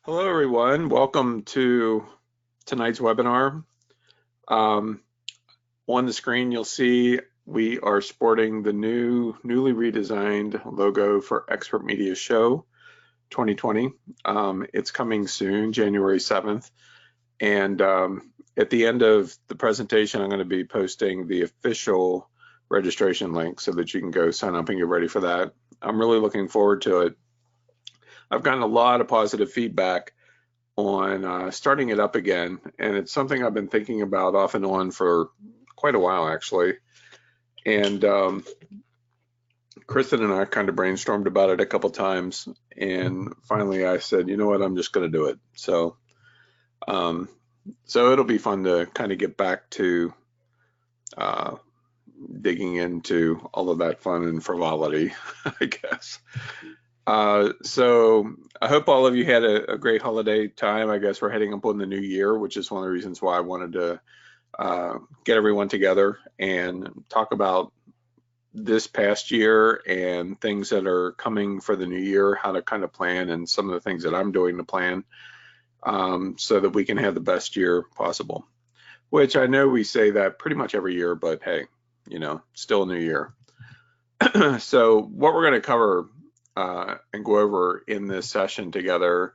Hello, everyone. Welcome to tonight's webinar. Um, on the screen, you'll see we are sporting the newly redesigned logo for Expert Media Show 2020. It's coming soon, January 7th. And at the end of the presentation, I'm going to be posting the official registration link so that you can go sign up and get ready for that. I'm really looking forward to it. I've gotten a lot of positive feedback on starting it up again, and it's something I've been thinking about off and on for quite a while, actually. And Kristen and I kind of brainstormed about it a couple times, and finally I said, you know what, I'm just going to do it. So it'll be fun to kind of get back to uh, digging into all of that fun and frivolity, I guess. So I hope all of you had a great holiday time. I guess we're heading up on the new year, which is one of the reasons why I wanted to get everyone together and talk about this past year and things that are coming for the new year, how to kind of plan, and some of the things that I'm doing to plan so that we can have the best year possible. Which I know we say that pretty much every year, but hey, still a new year. So what we're going to cover and go over in this session together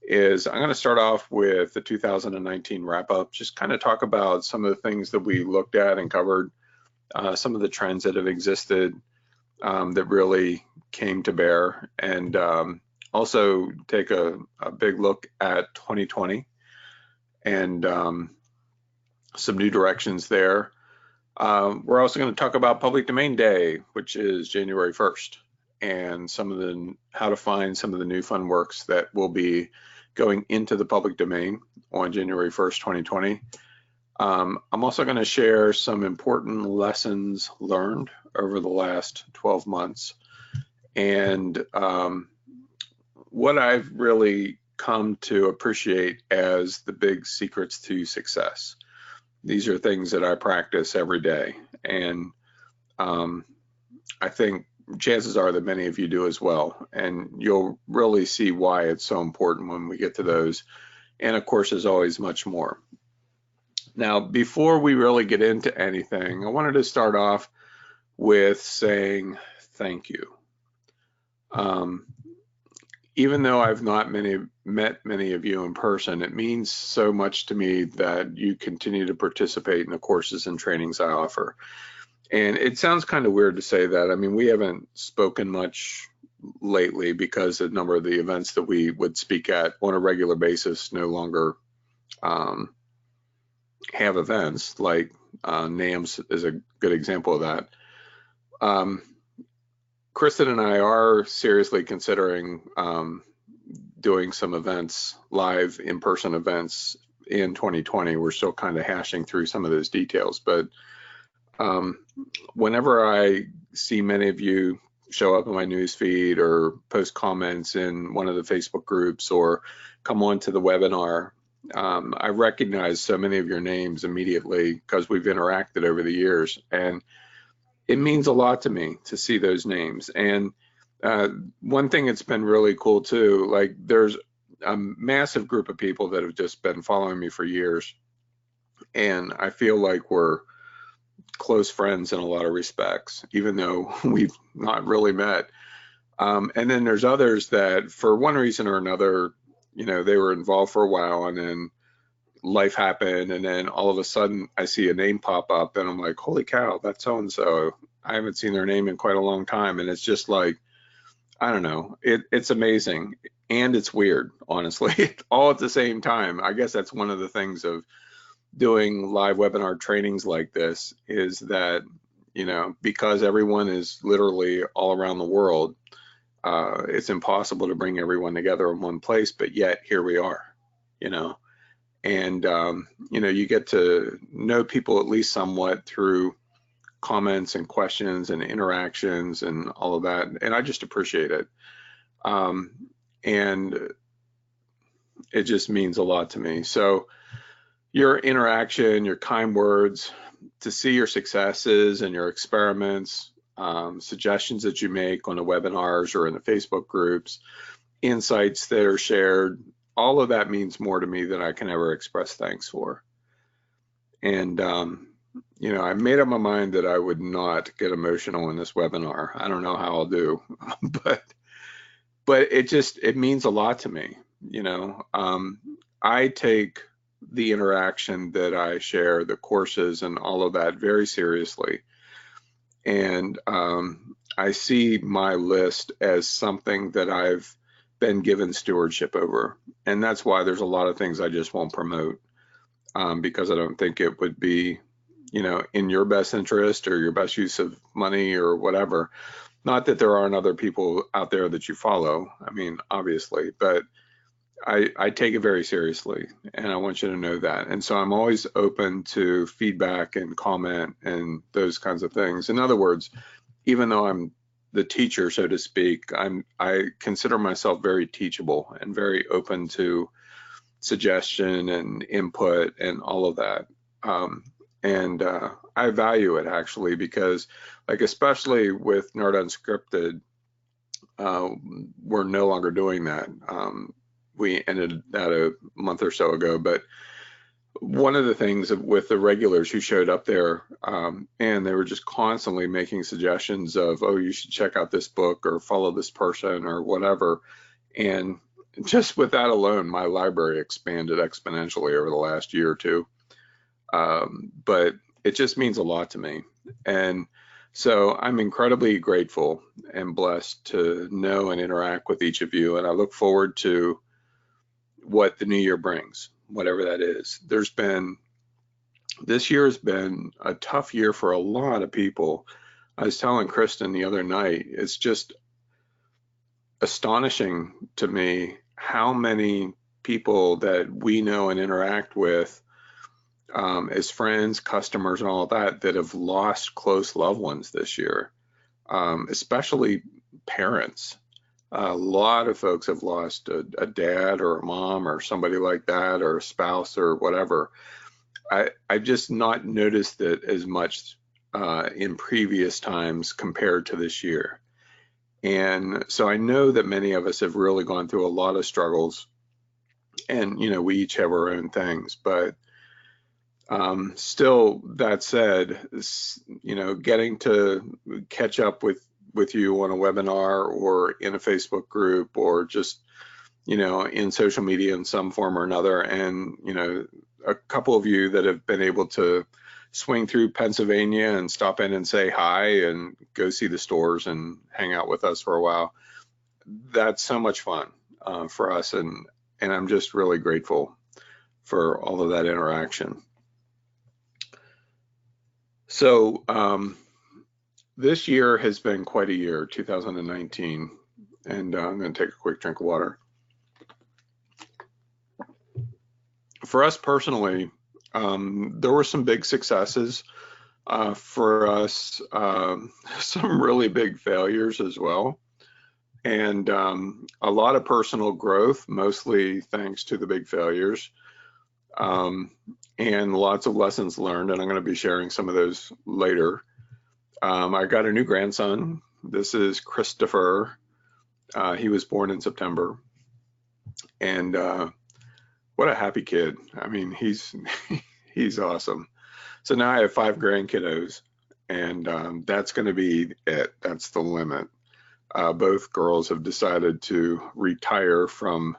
is I'm going to start off with the 2019 wrap up, just kind of talk about some of the things that we looked at and covered, some of the trends that have existed that really came to bear, and also take a big look at 2020 and some new directions there. We're also going to talk about Public Domain Day, which is January 1st. And how to find some of the new fun works that will be going into the public domain on January 1st, 2020. I'm also going to share some important lessons learned over the last 12 months and what I've really come to appreciate as the big secrets to success. These are things that I practice every day, and I think chances are that many of you do as well, and you'll really see why it's so important when we get to those. And of course, there's always much more. Now, before we really get into anything, I wanted to start off with saying thank you. Even though I've not met many of you in person, it means so much to me that you continue to participate in the courses and trainings I offer. And it sounds kind of weird to say that. I mean, we haven't spoken much lately because a number of the events that we would speak at on a regular basis no longer have events. Like NAMS is a good example of that. Kristen and I are seriously considering doing some events, live in-person events in 2020. We're still kind of hashing through some of those details, but whenever I see many of you show up in my news feed or post comments in one of the Facebook groups or come on to the webinar, I recognize so many of your names immediately because we've interacted over the years, and it means a lot to me to see those names. And one thing that's been really cool too, like there's a massive group of people that have just been following me for years, and I feel like we're close friends in a lot of respects, even though we've not really met. And then there's others that for one reason or another, they were involved for a while and then life happened. And then all of a sudden I see a name pop up and I'm like, holy cow, that's so-and-so. I haven't seen their name in quite a long time. And it's just like, I don't know, it's amazing. And it's weird, honestly, all at the same time. I guess that's one of the things of doing live webinar trainings like this is that, because everyone is literally all around the world, it's impossible to bring everyone together in one place, but yet here we are, and, you get to know people at least somewhat through comments and questions and interactions and all of that. And I just appreciate it. And it just means a lot to me. So your interaction, your kind words, to see your successes and your experiments, suggestions that you make on the webinars or in the Facebook groups, insights that are shared, all of that means more to me than I can ever express thanks for. And, you know, I made up my mind that I would not get emotional in this webinar. I don't know how I'll do, but it means a lot to me. You know, I take the interaction that I share, the courses and all of that very seriously. And I see my list as something that I've been given stewardship over. And that's why there's a lot of things I just won't promote, because I don't think it would be, you know, in your best interest or your best use of money or whatever. Not that there aren't other people out there that you follow. I mean, obviously, but I take it very seriously, and I want you to know that. And so I'm always open to feedback and comment and those kinds of things. In other words, even though I'm the teacher, so to speak, I consider myself very teachable and very open to suggestion and input and all of that. And I value it, actually, because, like, especially with Nerd Unscripted, we're no longer doing that. We ended that a month or so ago, but one of the things with the regulars who showed up there, and they were just constantly making suggestions of, oh, you should check out this book or follow this person or whatever. And just with that alone, my library expanded exponentially over the last year or two. But it just means a lot to me. And so I'm incredibly grateful and blessed to know and interact with each of you. And I look forward to what the new year brings, whatever that is. This year has been a tough year for a lot of people. I was telling Kristen the other night, it's just astonishing to me how many people that we know and interact with, as friends, customers, and all of that, that have lost close loved ones this year, especially parents. A lot of folks have lost a dad or a mom or somebody like that, or a spouse or whatever. I've just not noticed it as much in previous times compared to this year. And so I know that many of us have really gone through a lot of struggles, and, you know, we each have our own things, but still, that said, you know, getting to catch up with you on a webinar or in a Facebook group or just, you know, in social media in some form or another, and, you know, a couple of you that have been able to swing through Pennsylvania and stop in and say hi and go see the stores and hang out with us for a while. That's so much fun for us, and I'm just really grateful for all of that interaction. So this year has been quite a year, 2019, and I'm going to take a quick drink of water. For us personally, there were some big successes for us, some really big failures as well, and a lot of personal growth, mostly thanks to the big failures, and lots of lessons learned, and I'm going to be sharing some of those later. I got a new grandson. This is Christopher. He was born in September, and what a happy kid. I mean, he's he's awesome. So now I have 5 grandkiddos, and that's going to be it. That's the limit. Both girls have decided to retire from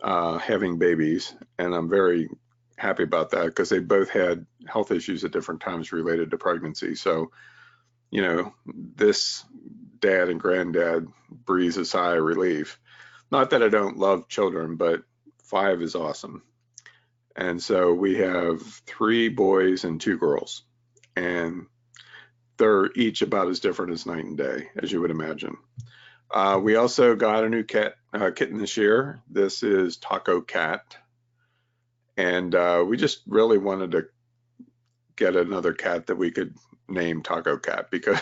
having babies, and I'm very happy about that, because they both had health issues at different times related to pregnancy. So, you know, this dad and granddad breathes a sigh of relief. Not that I don't love children, but 5 is awesome. And so we have 3 boys and 2 girls, and they're each about as different as night and day, as you would imagine. We also got a new kitten this year. This is Taco Cat. And we just really wanted to get another cat that we could name Taco Cat, because,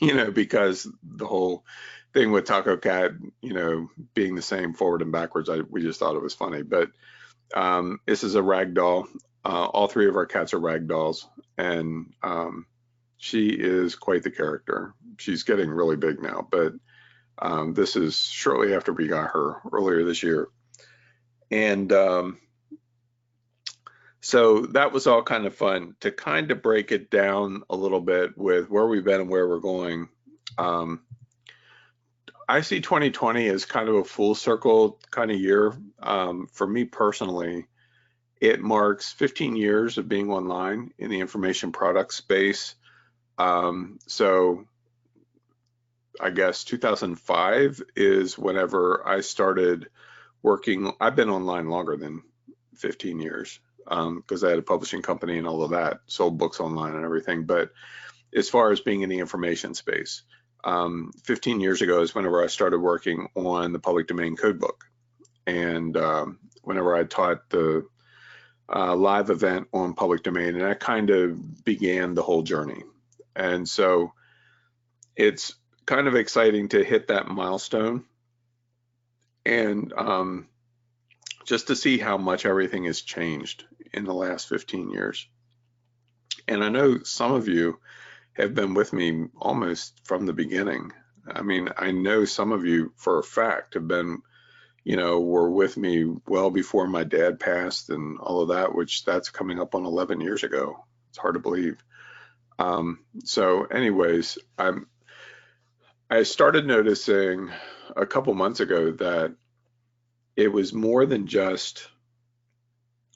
you know, because the whole thing with Taco Cat, you know, being the same forward and backwards, we just thought it was funny. But this is a rag doll. All 3 of our cats are rag dolls, and she is quite the character. She's getting really big now, but this is shortly after we got her earlier this year. And so that was all kind of fun to kind of break it down a little bit with where we've been and where we're going. Um, I see 2020 as kind of a full circle kind of year. For me personally, it marks 15 years of being online in the information product space. So I guess 2005 is whenever I started working. I've been online longer than 15 years because I had a publishing company and all of that, sold books online and everything. But as far as being in the information space, 15 years ago is whenever I started working on the public domain code book. And whenever I taught the live event on public domain, and that kind of began the whole journey. And so it's kind of exciting to hit that milestone and just to see how much everything has changed in the last 15 years. And I know some of you have been with me almost from the beginning. I mean, I know some of you for a fact have been, were with me well before my dad passed and all of that, which that's coming up on 11 years ago. It's hard to believe. So anyways, I started noticing a couple months ago that it was more than just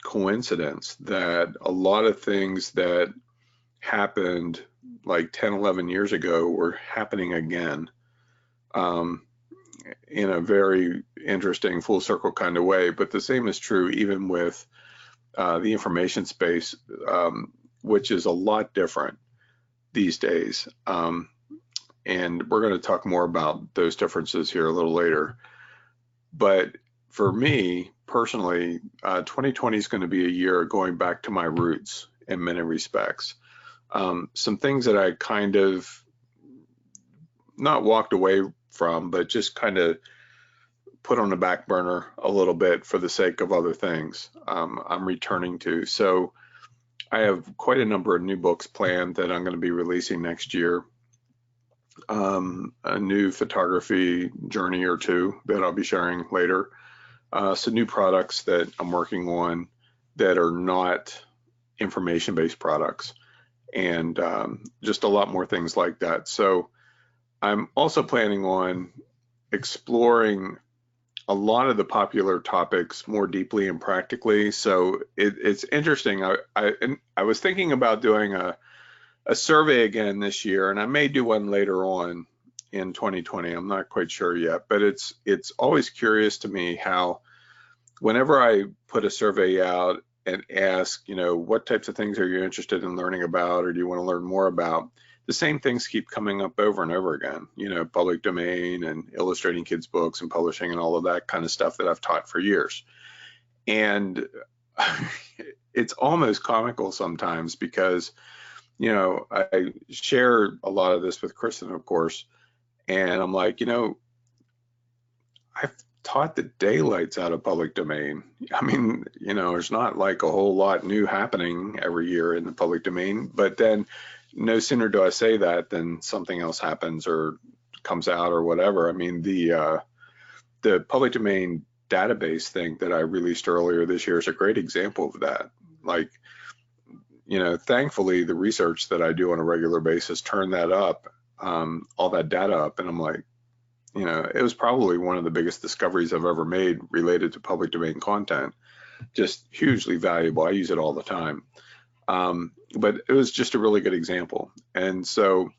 coincidence that a lot of things that happened like 10, 11 years ago were happening again in a very interesting full circle kind of way. But the same is true even with the information space, which is a lot different these days. And we're going to talk more about those differences here a little later. But for me personally, 2020 is going to be a year going back to my roots in many respects. Some things that I kind of not walked away from, but just kind of put on the back burner a little bit for the sake of other things I'm returning to. So I have quite a number of new books planned that I'm going to be releasing next year. A new photography journey or two that I'll be sharing later. Some new products that I'm working on that are not information-based products, and just a lot more things like that. So I'm also planning on exploring a lot of the popular topics more deeply and practically. So it's interesting. I was thinking about doing a survey again this year, and I may do one later on in 2020. I'm not quite sure yet, but it's always curious to me how whenever I put a survey out and ask, what types of things are you interested in learning about, or do you want to learn more about? The same things keep coming up over and over again, public domain and illustrating kids' books and publishing and all of that kind of stuff that I've taught for years. And it's almost comical sometimes because, I share a lot of this with Kristen, of course, and I'm like, I've taught the daylights out of public domain. I mean, there's not like a whole lot new happening every year in the public domain, but then no sooner do I say that than something else happens or comes out or whatever. I mean, the public domain database thing that I released earlier this year is a great example of that. Like, thankfully the research that I do on a regular basis turned that up, all that data up, and I'm like, it was probably one of the biggest discoveries I've ever made related to public domain content. Just hugely valuable. I use it all the time. But it was just a really good example. And so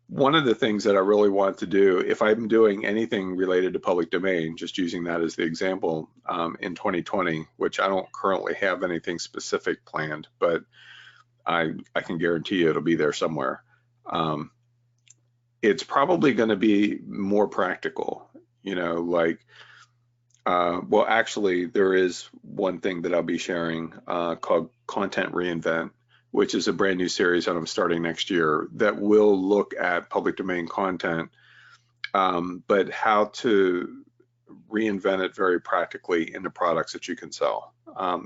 one of the things that I really want to do, if I'm doing anything related to public domain, just using that as the example, in 2020, which I don't currently have anything specific planned, but I can guarantee you it'll be there somewhere. It's probably going to be more practical, well, actually, there is one thing that I'll be sharing called Content Reinvent, which is a brand new series that I'm starting next year that will look at public domain content, but how to reinvent it very practically into products that you can sell.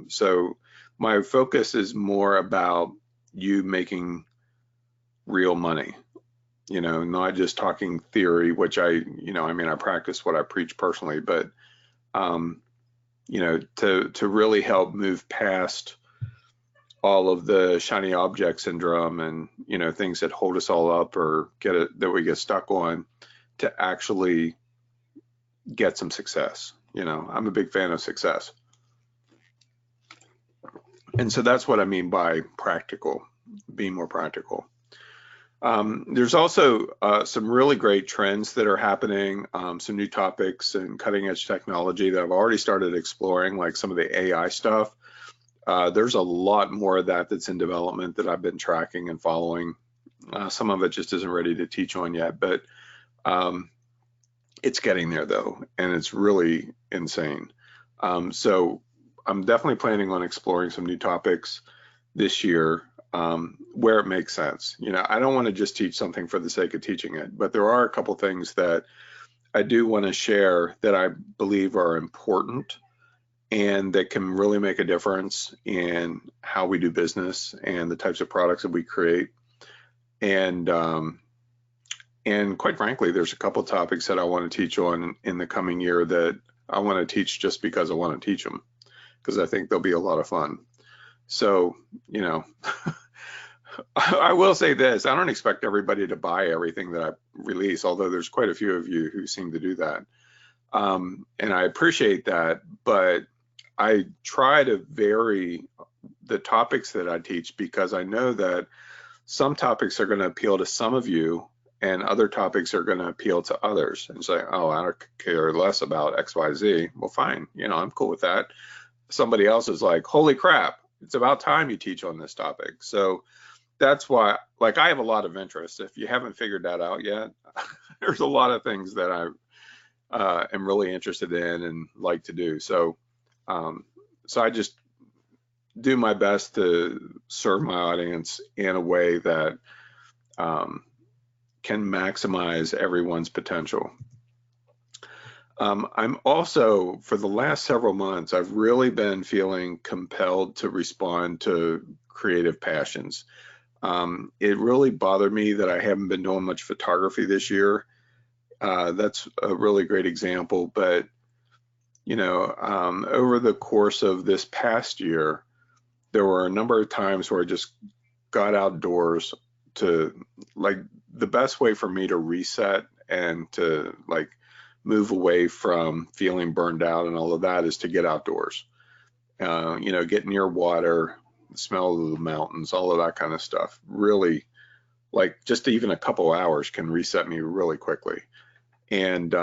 So my focus is more about you making real money, not just talking theory, which I practice what I preach personally, but to really help move past all of the shiny object syndrome and, things that hold us all up or that we get stuck on, to actually get some success. I'm a big fan of success. And so that's what I mean by practical, being more practical. There's also some really great trends that are happening, some new topics and cutting edge technology that I've already started exploring, like some of the AI stuff. There's a lot more of that that's in development that I've been tracking and following. Some of it just isn't ready to teach on yet, but it's getting there though, and it's really insane. So I'm definitely planning on exploring some new topics this year, where it makes sense. I don't want to just teach something for the sake of teaching it, but there are a couple things that I do want to share that I believe are important and that can really make a difference in how we do business and the types of products that we create. And quite frankly, there's a couple topics that I want to teach on in the coming year that I want to teach just because I want to teach them, because I think they'll be a lot of fun. So, I will say this, I don't expect everybody to buy everything that I release, although there's quite a few of you who seem to do that. And I appreciate that, but I try to vary the topics that I teach, because I know that some topics are going to appeal to some of you and other topics are going to appeal to others, and say, oh, I don't care less about XYZ. Well, fine, I'm cool with that. Somebody else is like, holy crap, it's about time you teach on this topic. So that's why, like, I have a lot of interest. If you haven't figured that out yet, there's a lot of things that I am really interested in and like to do. So I just do my best to serve my audience in a way that can maximize everyone's potential. I'm also, for the last several months, I've really been feeling compelled to respond to creative passions. It really bothered me that I haven't been doing much photography this year. That's a really great example, but over the course of this past year, there were a number of times where I just got outdoors to, like, the best way for me to reset and to, like, move away from feeling burned out and all of that is to get outdoors. Get near water, smell of the mountains, all of that kind of stuff. Really, like, just even a couple hours can reset me really quickly. And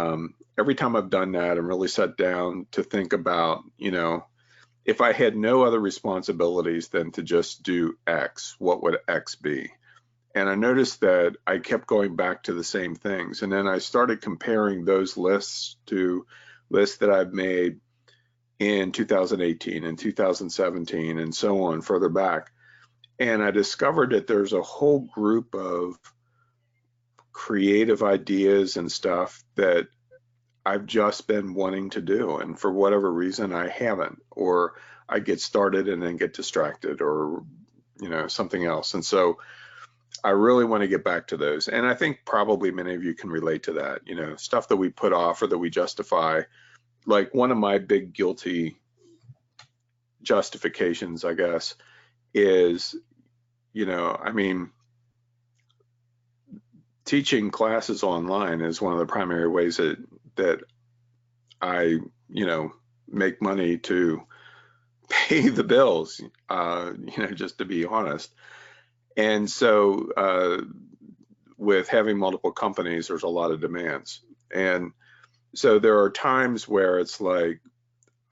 every time I've done that and really sat down to think about, if I had no other responsibilities than to just do X, what would X be? And I noticed that I kept going back to the same things. And then I started comparing those lists to lists that I've made in 2018 and 2017 and so on further back. And I discovered that there's a whole group of creative ideas and stuff that I've just been wanting to do. And for whatever reason, I haven't, or I get started and then get distracted, or, something else. And so I really want to get back to those. And I think probably many of you can relate to that, stuff that we put off or that we justify. Like, one of my big guilty justifications, I guess, is, teaching classes online is one of the primary ways that I, make money to pay the bills, just to be honest. And so with having multiple companies, there's a lot of demands. And so there are times where it's like,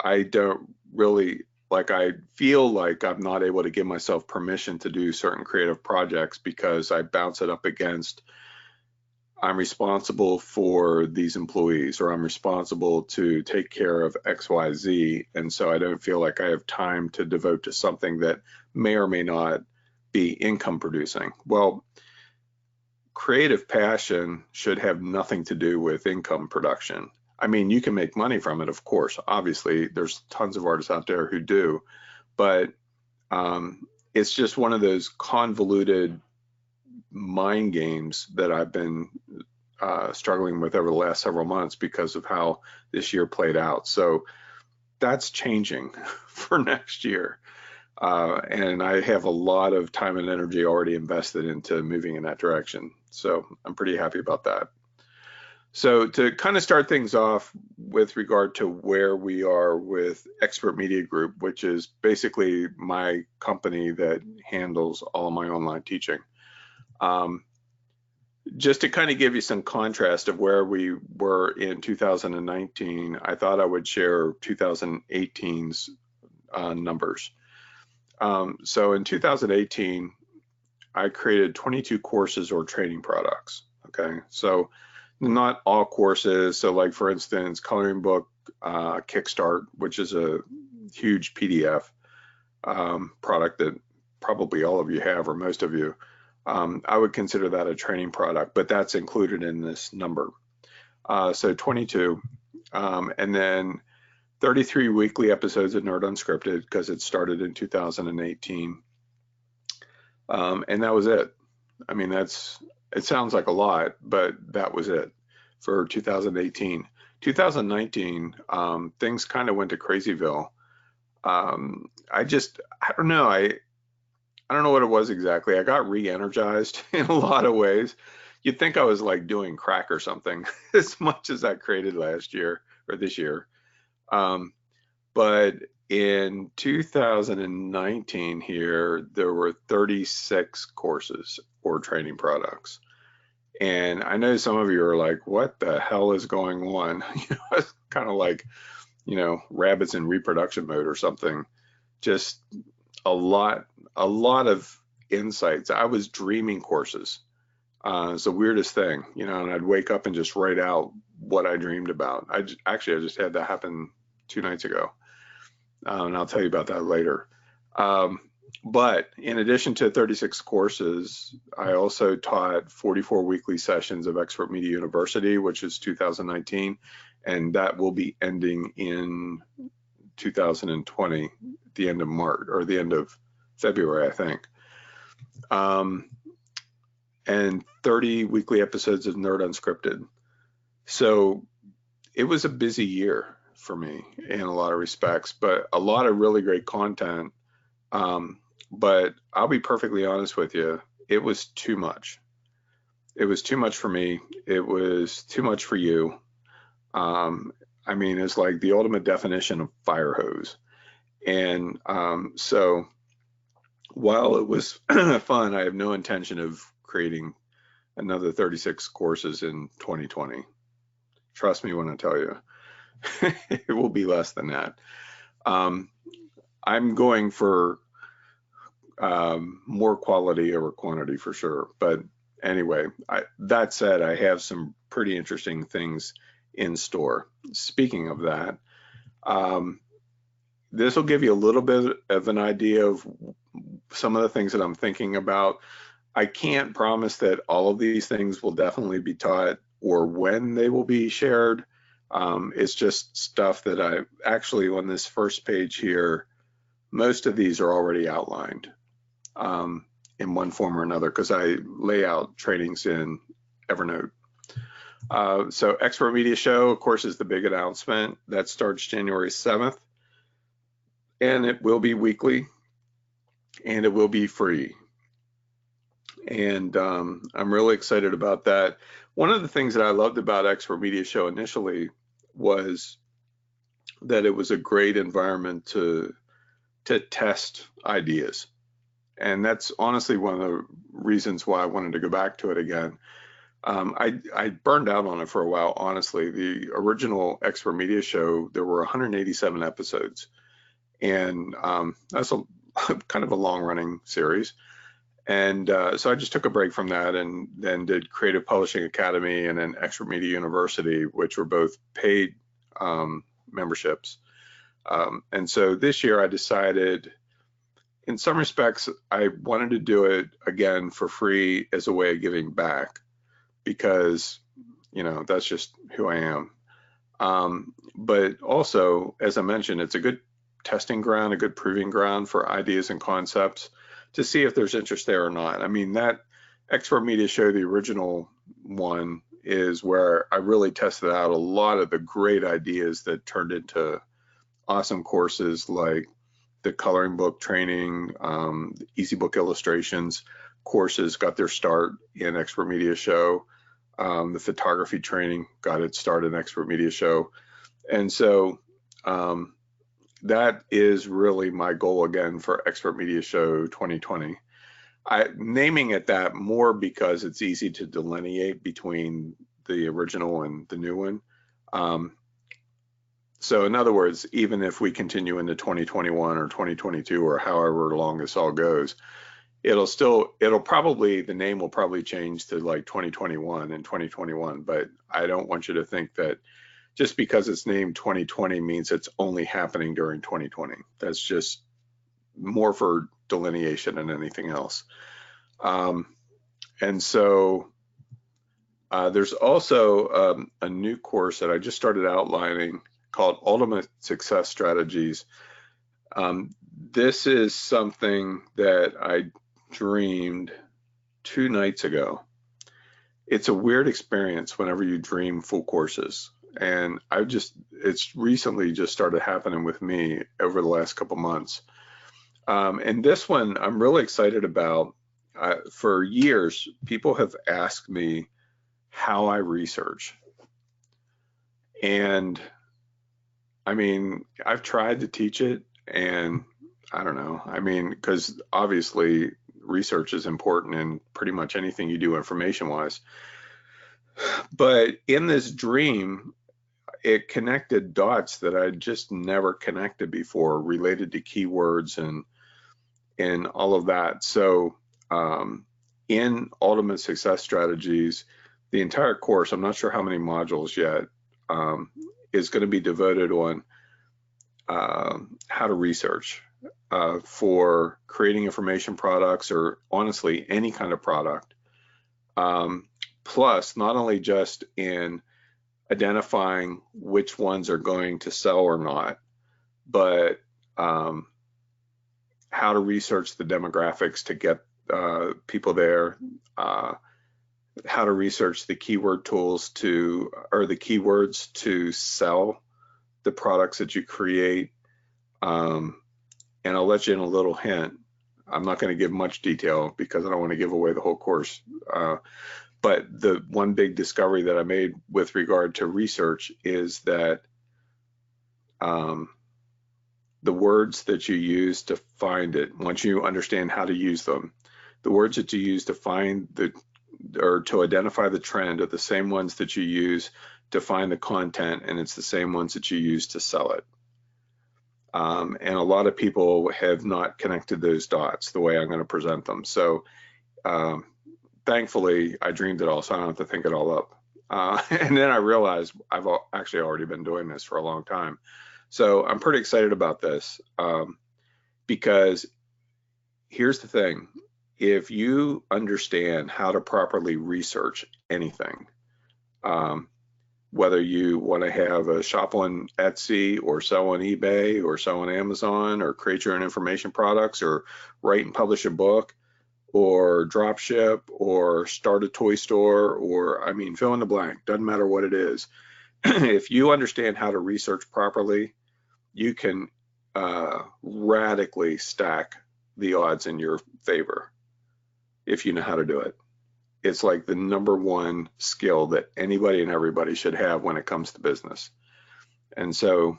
I don't really, like, I feel like I'm not able to give myself permission to do certain creative projects because I bounce it up against, I'm responsible for these employees, or I'm responsible to take care of XYZ. And so I don't feel like I have time to devote to something that may or may not be income producing. Well, creative passion should have nothing to do with income production. I mean, you can make money from it, of course. Obviously, there's tons of artists out there who do, but it's just one of those convoluted mind games that I've been struggling with over the last several months because of how this year played out. So that's changing for next year. And I have a lot of time and energy already invested into moving in that direction. So I'm pretty happy about that. So to kind of start things off with regard to where we are with Expert Media Group, which is basically my company that handles all of my online teaching. Just to kind of give you some contrast of where we were in 2019, I thought I would share 2018's numbers. So in 2018, I created 22 courses or training products. Okay, so not all courses. So like for instance, coloring book Kickstart, which is a huge PDF product that probably all of you have, or most of you. I would consider that a training product, but that's included in this number. So 22, and then 33 weekly episodes of Nerd Unscripted, because it started in 2018. And that was it. I mean, it sounds like a lot, but that was it for 2018. 2019, things kind of went to Crazyville. I don't know. I don't know what it was exactly. I got re-energized in a lot of ways. You'd think I was like doing crack or something as much as I created last year or this year. But in 2019 here, there were 36 courses or training products. And I know some of you are like, what the hell is going on? It's kind of like, rabbits in reproduction mode or something. Just a lot of insights. I was dreaming courses. It's the weirdest thing, and I'd wake up and just write out what I dreamed about. I just had that happen 2 nights ago. And I'll tell you about that later. But in addition to 36 courses, I also taught 44 weekly sessions of Expert Media University, which is 2019, and that will be ending in 2020, the end of March or the end of February, I think. And 30 weekly episodes of Nerd Unscripted. So it was a busy year for me in a lot of respects, but a lot of really great content. But I'll be perfectly honest with you, it was too much. It was too much for me. It was too much for you. I mean, it's like the ultimate definition of fire hose. And so while it was fun, I have no intention of creating another 36 courses in 2020. Trust me when I tell you, it will be less than that. I'm going for more quality over quantity for sure. But anyway, that said, I have some pretty interesting things in store. Speaking of that, this will give you a little bit of an idea of some of the things that I'm thinking about. I can't promise that all of these things will definitely be taught or when they will be shared. It's just stuff that I actually, on this first page here, most of these are already outlined in one form or another because I lay out trainings in Evernote. So Expert Media Show, of course, is the big announcement. That starts January 7th. And it will be weekly and it will be free. And I'm really excited about that. One of the things that I loved about Expert Media Show initially was that it was a great environment to test ideas. And that's honestly one of the reasons why I wanted to go back to it again. I burned out on it for a while, honestly. The original Expert Media Show, there were 187 episodes. And that's a kind of a long running series. And so I just took a break from that and then did Creative Publishing Academy and then Expert Media University, which were both paid memberships. And so this year I decided, in some respects, I wanted to do it again for free as a way of giving back because, that's just who I am. But also, as I mentioned, it's a good testing ground, a good proving ground for ideas and concepts to see if there's interest there or not. I mean, that Expert Media Show, the original one, is where I really tested out a lot of the great ideas that turned into awesome courses like the coloring book training, easy book illustrations courses got their start in Expert Media Show. The photography training got its start in Expert Media Show. And so that is really my goal again for Expert Media Show 2020. Naming it that more because it's easy to delineate between the original and the new one. So in other words, even if we continue into 2021 or 2022 or however long this all goes, the name will probably change to like 2021 and 2021, but I don't want you to think that just because it's named 2020 means it's only happening during 2020. That's just more for delineation than anything else. And so there's also a new course that I just started outlining called Ultimate Success Strategies. This is something that I dreamed 2 nights ago. It's a weird experience whenever you dream full courses. And it's recently just started happening with me over the last couple months. And this one I'm really excited about. For years, people have asked me how I research. And I mean, I've tried to teach it, and I don't know. I mean, because obviously research is important in pretty much anything you do information-wise. But in this dream, it connected dots that I just never connected before related to keywords and all of that. So in Ultimate Success Strategies, the entire course, I'm not sure how many modules yet, is going to be devoted on how to research for creating information products, or honestly any kind of product. Plus, not only just in identifying which ones are going to sell or not, but how to research the demographics to get people there, how to research the keyword tools or the keywords to sell the products that you create. And I'll let you in a little hint. I'm not going to give much detail because I don't want to give away the whole course. But the one big discovery that I made with regard to research is that the words that you use to find it, once you understand how to use them, the words that you use to find or to identify the trend are the same ones that you use to find the content, and it's the same ones that you use to sell it. And a lot of people have not connected those dots the way I'm going to present them. So thankfully, I dreamed it all, so I don't have to think it all up. And then I realized I've actually already been doing this for a long time. So I'm pretty excited about this because here's the thing. If you understand how to properly research anything, whether you want to have a shop on Etsy or sell on eBay or sell on Amazon or create your own information products or write and publish a book or drop ship or start a toy store, or I mean, fill in the blank, doesn't matter what it is. If you understand how to research properly, you can radically stack the odds in your favor if you know how to do it. It's like the #1 skill that anybody and everybody should have when it comes to business. And so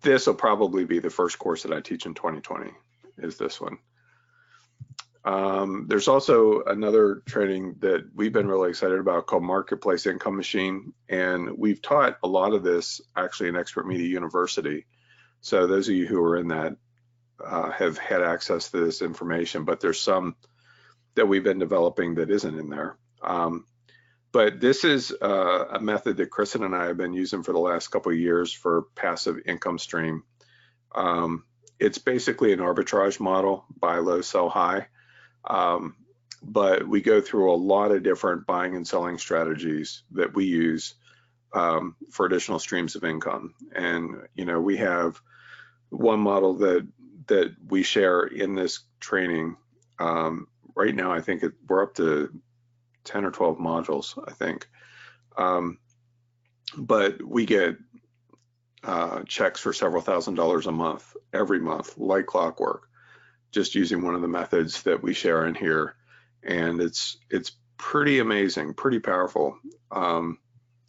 this will probably be the first course that I teach in 2020, is this one. There's also another training that we've been really excited about called Marketplace Income Machine. And we've taught a lot of this actually in Expert Media University. So those of you who are in that have had access to this information, but there's some that we've been developing that isn't in there. But this is a method that Kristen and I have been using for the last couple of years for passive income stream. It's basically an arbitrage model, buy low, sell high. But we go through a lot of different buying and selling strategies that we use for additional streams of income. And, you know, we have one model that we share in this training. Right now, I think we're up to 10 or 12 modules, I think. But we get checks for several $1,000s a month, every month, like clockwork, just using one of the methods that we share in here. And it's pretty amazing, pretty powerful,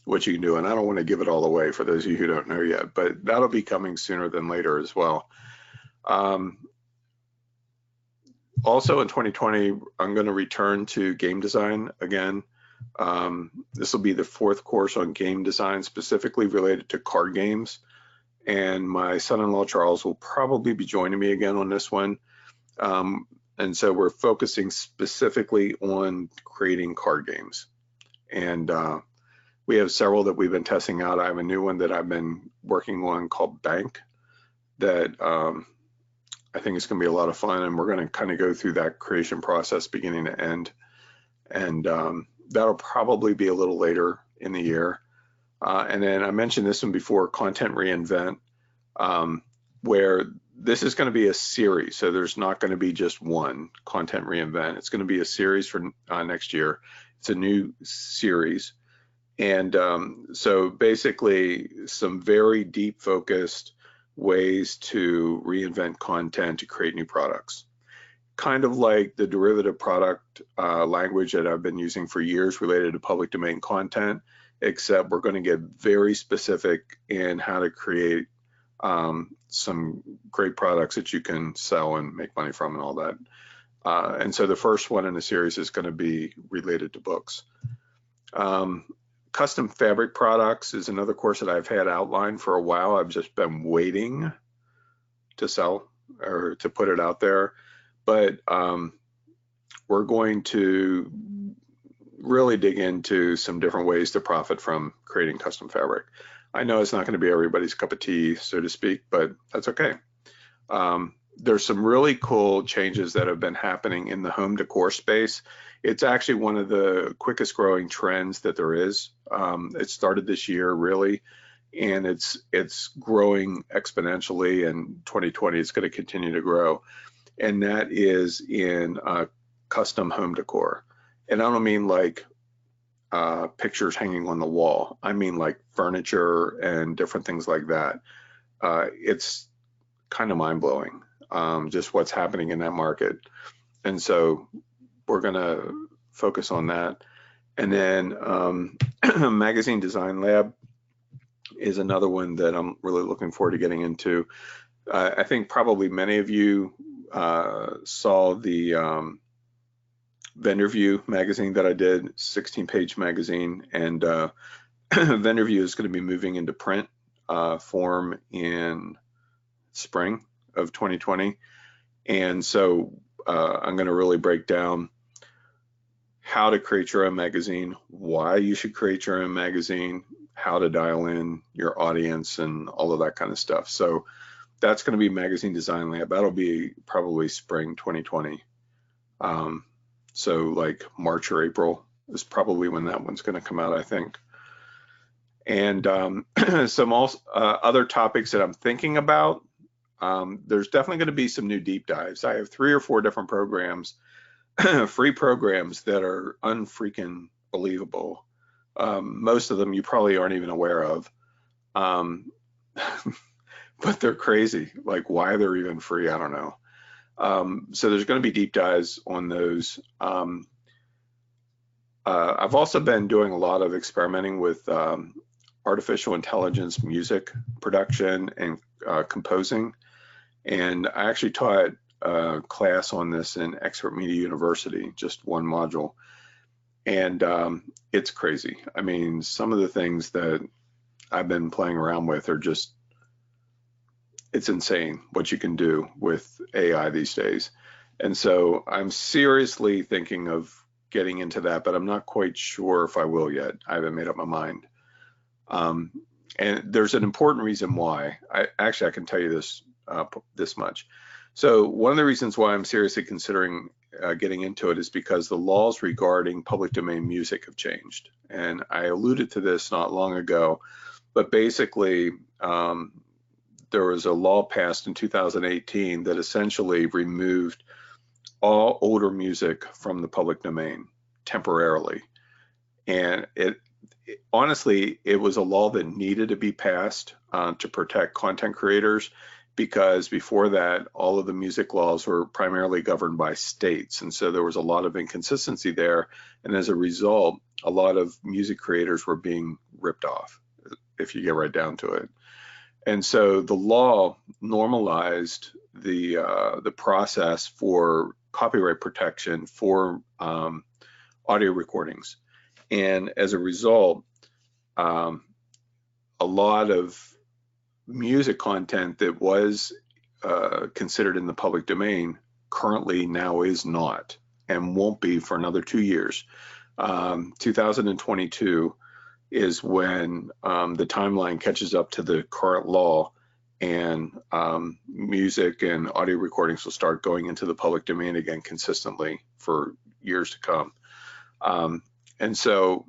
what you can do. And I don't want to give it all away for those of you who don't know yet, but that'll be coming sooner than later as well. Also in 2020, I'm going to return to game design again. This will be the 4th course on game design, specifically related to card games. And my son-in-law, Charles, will probably be joining me again on this one. And so we're focusing specifically on creating card games. And we have several that we've been testing out. I have a new one that I've been working on called Bank that I think it's going to be a lot of fun. And we're going to kind of go through that creation process beginning to end. And that'll probably be a little later in the year. And then I mentioned this one before, Content Reinvent, where this is going to be a series. So there's not going to be just one Content Reinvent. It's going to be a series for next year. It's a new series. And so basically some very deep focused ways to reinvent content to create new products. Kind of like the derivative product language that I've been using for years related to public domain content, except we're going to get very specific in how to create some great products that you can sell and make money from and all that. And so the first one in the series is going to be related to books. Custom fabric products is another course that I've had outlined for a while. I've just been waiting to sell or to put it out there. But we're going to really dig into some different ways to profit from creating custom fabric. I know it's not going to be everybody's cup of tea, so to speak, but that's okay. There's some really cool changes that have been happening in the home decor space. It's actually one of the quickest growing trends that there is. It started this year, really, and it's growing exponentially. In 2020, it's going to continue to grow, and that is in custom home decor. And I don't mean like pictures hanging on the wall. I mean like furniture and different things like that. It's kind of mind-blowing, just what's happening in that market. And so we're going to focus on that. And then Magazine Design Lab is another one that I'm really looking forward to getting into. I think probably many of you saw the Vendor View magazine that I did, 16-page magazine, and Vendor View is going to be moving into print form in spring of 2020. And so I'm going to really break down how to create your own magazine, why you should create your own magazine, how to dial in your audience, and all of that kind of stuff. So that's going to be Magazine Design Lab. That'll be probably spring 2020. So like March or April is probably when that one's going to come out, I think. And some other topics that I'm thinking about. There's definitely going to be some new deep dives. I have 3 or 4 different programs, free programs that are unfreaking believable. Most of them you probably aren't even aware of, but they're crazy. Like why they're even free, I don't know. So there's going to be deep dives on those. I've also been doing a lot of experimenting with artificial intelligence music production and composing. And I actually taught a class on this in Expert Media University, just one module. And it's crazy. I mean, some of the things that I've been playing around with are just, it's insane what you can do with AI these days. And so I'm seriously thinking of getting into that, but I'm not quite sure if I will yet. I haven't made up my mind. And there's an important reason why. I can tell you this much. So one of the reasons why I'm seriously considering getting into it is because the laws regarding public domain music have changed. And I alluded to this not long ago, but basically there was a law passed in 2018 that essentially removed all older music from the public domain temporarily. And honestly, it was a law that needed to be passed to protect content creators, because before that, all of the music laws were primarily governed by states. And so there was a lot of inconsistency there. And as a result, a lot of music creators were being ripped off, if you get right down to it. And so the law normalized the process for copyright protection for audio recordings. And as a result, um, a lot of music content that was considered in the public domain currently now is not, and won't be for another 2 years. 2022 is when the timeline catches up to the current law, and music and audio recordings will start going into the public domain again consistently for years to come. And so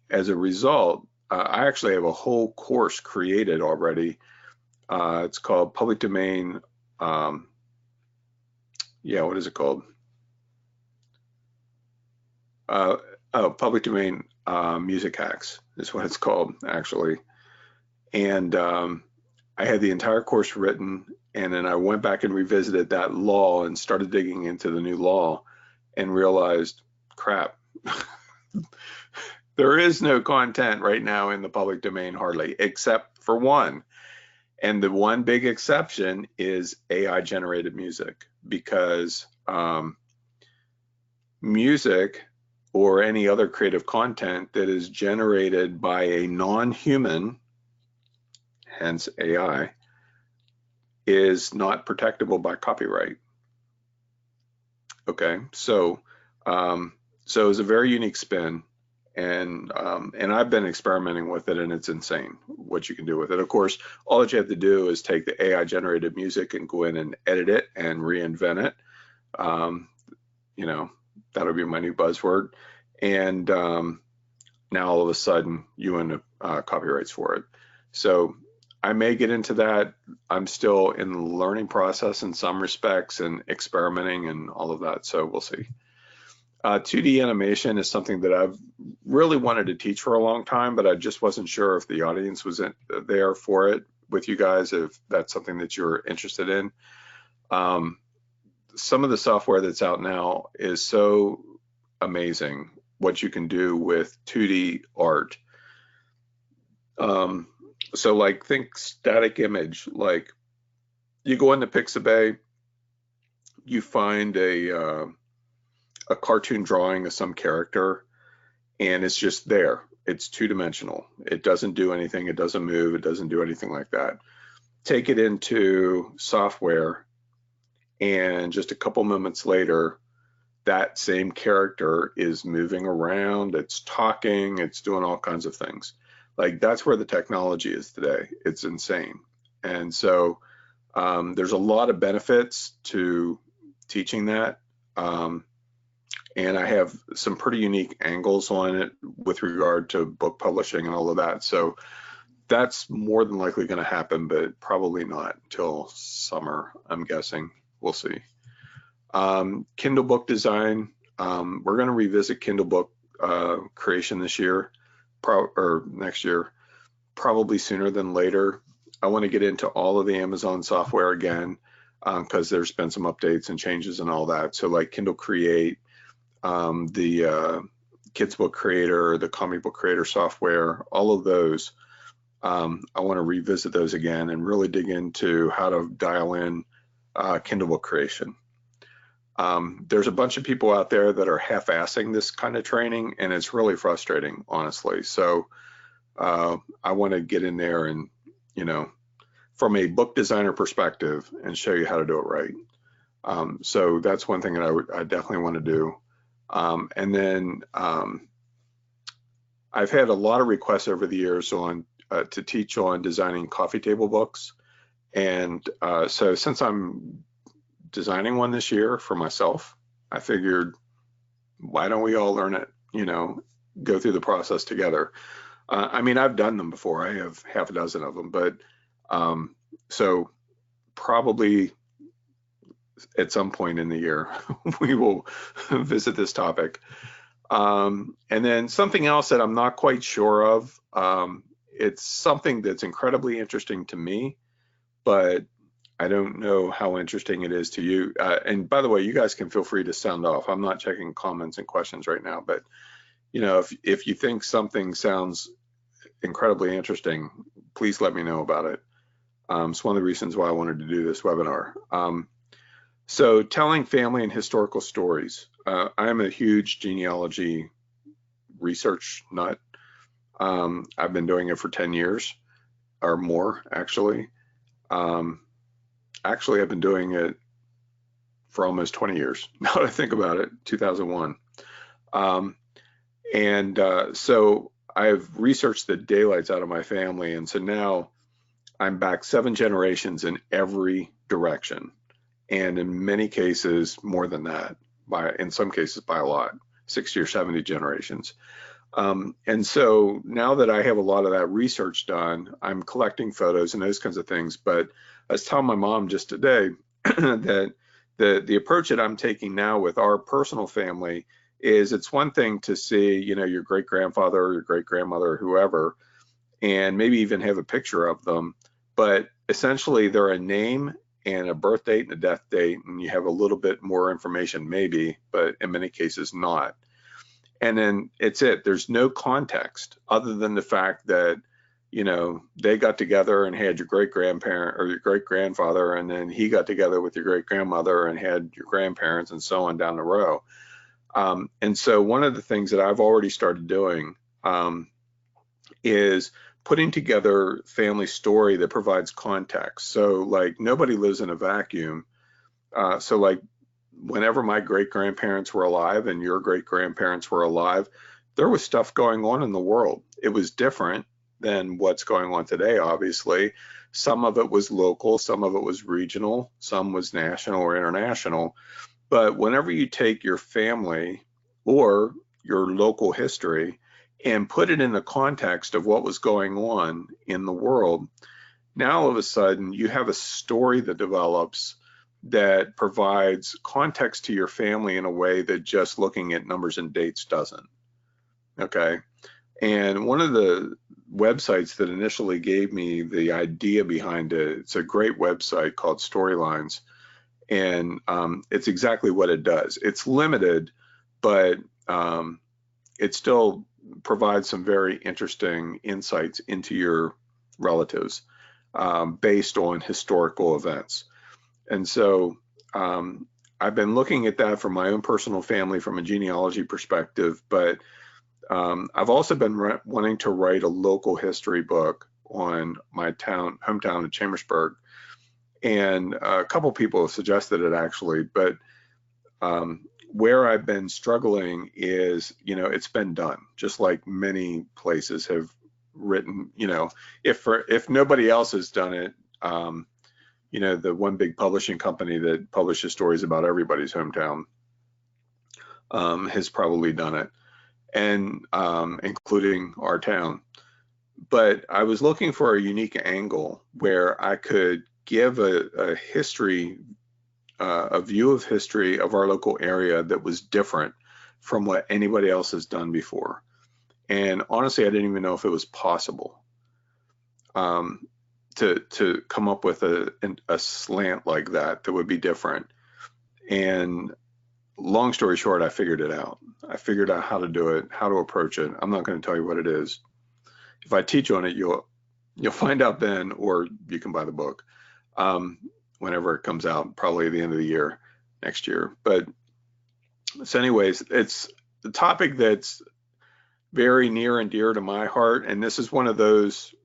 as a result, I actually have a whole course created already. It's called Public Domain. What is it called? Public Domain Music Hacks is what it's called, actually. And I had the entire course written, and then I went back and revisited that law and started digging into the new law and realized, crap, there is no content right now in the public domain hardly, except for one. And the one big exception is AI generated music, because music or any other creative content that is generated by a non-human, hence AI, is not protectable by copyright. Okay, so it's a very unique spin, and I've been experimenting with it, and it's insane what you can do with it. Of course, all that you have to do is take the AI generated music and go in and edit it and reinvent it. That'll be my new buzzword. And now all of a sudden you win copyrights for it. So I may get into that. I'm still in the learning process in some respects and experimenting and all of that. So we'll see. 2D animation is something that I've really wanted to teach for a long time, but I just wasn't sure if the audience was there for it with you guys, if that's something that you're interested in. Some of the software that's out now is so amazing what you can do with 2D art. So like, think static image, like you go into Pixabay, you find a cartoon drawing of some character, and it's just there. It's two-dimensional. It doesn't do anything. It doesn't move. It doesn't do anything like that. Take it into software, and just a couple moments later, that same character is moving around. It's talking. It's doing all kinds of things. Like, that's where the technology is today. It's insane. And so there's a lot of benefits to teaching that. And I have some pretty unique angles on it with regard to book publishing and all of that. So that's more than likely going to happen, but probably not until summer, I'm guessing. We'll see. Kindle book design. We're going to revisit Kindle book creation this year, or next year, probably sooner than later. I want to get into all of the Amazon software again, because there's been some updates and changes and all that. So like Kindle Create, the Kids Book Creator, the Comic Book Creator software, all of those. I want to revisit those again and really dig into how to dial in Kindle book creation. There's a bunch of people out there that are half-assing this kind of training, and it's really frustrating, honestly. So I want to get in there and, from a book designer perspective, and show you how to do it right. So that's one thing that I definitely want to do. And then I've had a lot of requests over the years on to teach on designing coffee table books. And so since I'm designing one this year for myself, I figured, why don't we all learn it, go through the process together. I mean, I've done them before. I have half a dozen of them, but so probably at some point in the year, we will visit this topic. And then something else that I'm not quite sure of, it's something that's incredibly interesting to me, but I don't know how interesting it is to you. And by the way, you guys can feel free to sound off. I'm not checking comments and questions right now, but if you think something sounds incredibly interesting, please let me know about it. It's one of the reasons why I wanted to do this webinar. So telling family and historical stories. I'm a huge genealogy research nut. I've been doing it for 10 years or more, actually. Actually, I've been doing it for almost 20 years. Now that I think about it, 2001. So I've researched the daylights out of my family. And so now I'm back 7 generations in every direction. And in many cases, more than that, in some cases by a lot, 60 or 70 generations. And so now that I have a lot of that research done, I'm collecting photos and those kinds of things. But I was telling my mom just today that the approach that I'm taking now with our personal family is, it's one thing to see, your great grandfather or your great grandmother or whoever, and maybe even have a picture of them. But essentially, they're a name and a birth date and a death date, and you have a little bit more information, maybe, but in many cases not. And then it's it. There's no context other than the fact that, they got together and had your great grandparent or your great grandfather, and then he got together with your great grandmother and had your grandparents, and so on down the row. And so one of the things that I've already started doing is putting together family story that provides context. So like, nobody lives in a vacuum. So like, whenever my great grandparents were alive and your great grandparents were alive, there was stuff going on in the world. It was different than what's going on today, obviously. Some of it was local, some of it was regional, some was national or international. But whenever you take your family or your local history and put it in the context of what was going on in the world, now all of a sudden you have a story that develops that provides context to your family in a way that just looking at numbers and dates doesn't. Okay. And one of the websites that initially gave me the idea behind it, it's a great website called Storylines. And it's exactly what it does. It's limited, but it still provides some very interesting insights into your relatives based on historical events. And so I've been looking at that from my own personal family from a genealogy perspective, but I've also been wanting to write a local history book on my hometown of Chambersburg. And a couple people have suggested it, actually, but where I've been struggling is, it's been done, just like many places have written, if nobody else has done it, the one big publishing company that publishes stories about everybody's hometown has probably done it, and including our town. But I was looking for a unique angle where I could give a history, a view of history of our local area that was different from what anybody else has done before. And honestly, I didn't even know if it was possible to come up with a slant like that would be different. And long story short, I figured it out. I figured out how to do it, how to approach it. I'm not going to tell you what it is. If I teach on it, you'll find out then, or you can buy the book whenever it comes out, probably at the end of the year, next year. But so anyways, it's the topic that's very near and dear to my heart. And this is one of those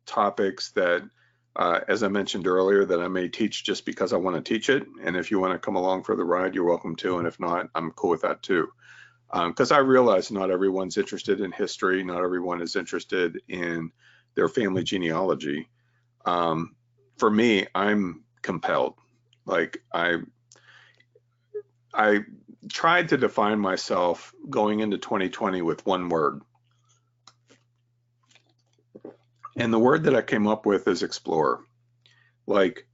topics that, as I mentioned earlier, that I may teach just because I want to teach it. And if you want to come along for the ride, you're welcome to. And if not, I'm cool with that too. Because I realize not everyone's interested in history. Not everyone is interested in their family genealogy. For me, I'm compelled. Like I tried to define myself going into 2020 with one word. And the word that I came up with is explorer. Like,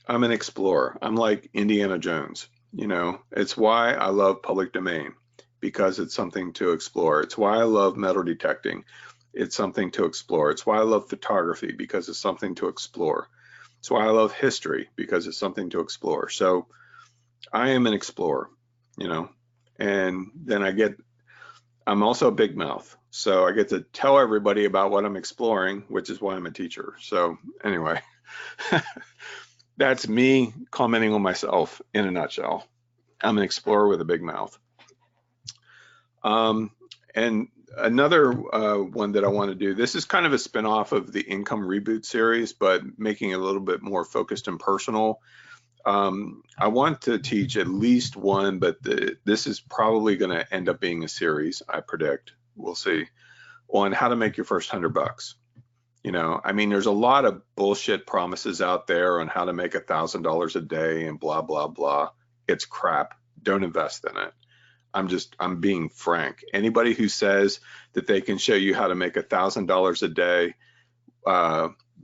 I'm an explorer. I'm like Indiana Jones. It's why I love public domain. because it's something to explore. It's why I love metal detecting. It's something to explore. It's why I love photography, because it's something to explore. It's why I love history, because it's something to explore. So I am an explorer, you know, and then I'm also a big mouth. So I get to tell everybody about what I'm exploring, which is why I'm a teacher. So anyway, that's me commenting on myself in a nutshell. I'm an explorer with a big mouth. And another one that I want to do, this is kind of a spinoff of the Income Reboot series, but making it a little bit more focused and personal. I want to teach at least one, but this is probably going to end up being a series, I predict. We'll see, on how to make your first $100. You know, I mean, there's a lot of bullshit promises out there on how to make $1,000 a day and blah, blah, blah. It's crap. Don't invest in it. I'm being frank. Anybody who says that they can show you how to make $1,000 a day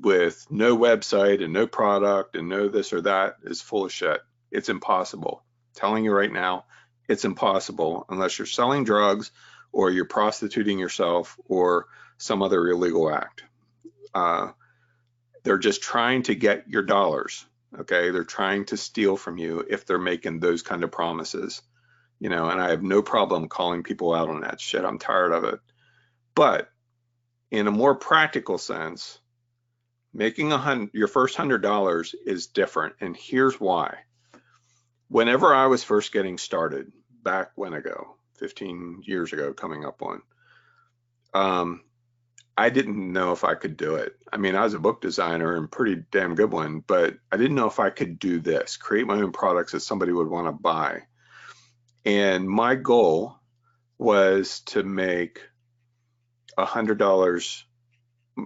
with no website and no product and no this or that is full of shit. It's impossible. I'm telling you right now, it's impossible unless you're selling drugs or you're prostituting yourself or some other illegal act. They're just trying to get your dollars. Okay, they're trying to steal from you if they're making those kind of promises. You know, and I have no problem calling people out on that shit. I'm tired of it. But in a more practical sense, making your first $100 is different. And here's why. Whenever I was first getting started, back when ago, 15 years ago, coming up on, I didn't know if I could do it. I mean, I was a book designer and pretty damn good one, but I didn't know if I could do this, create my own products that somebody would want to buy. And my goal was to make $100.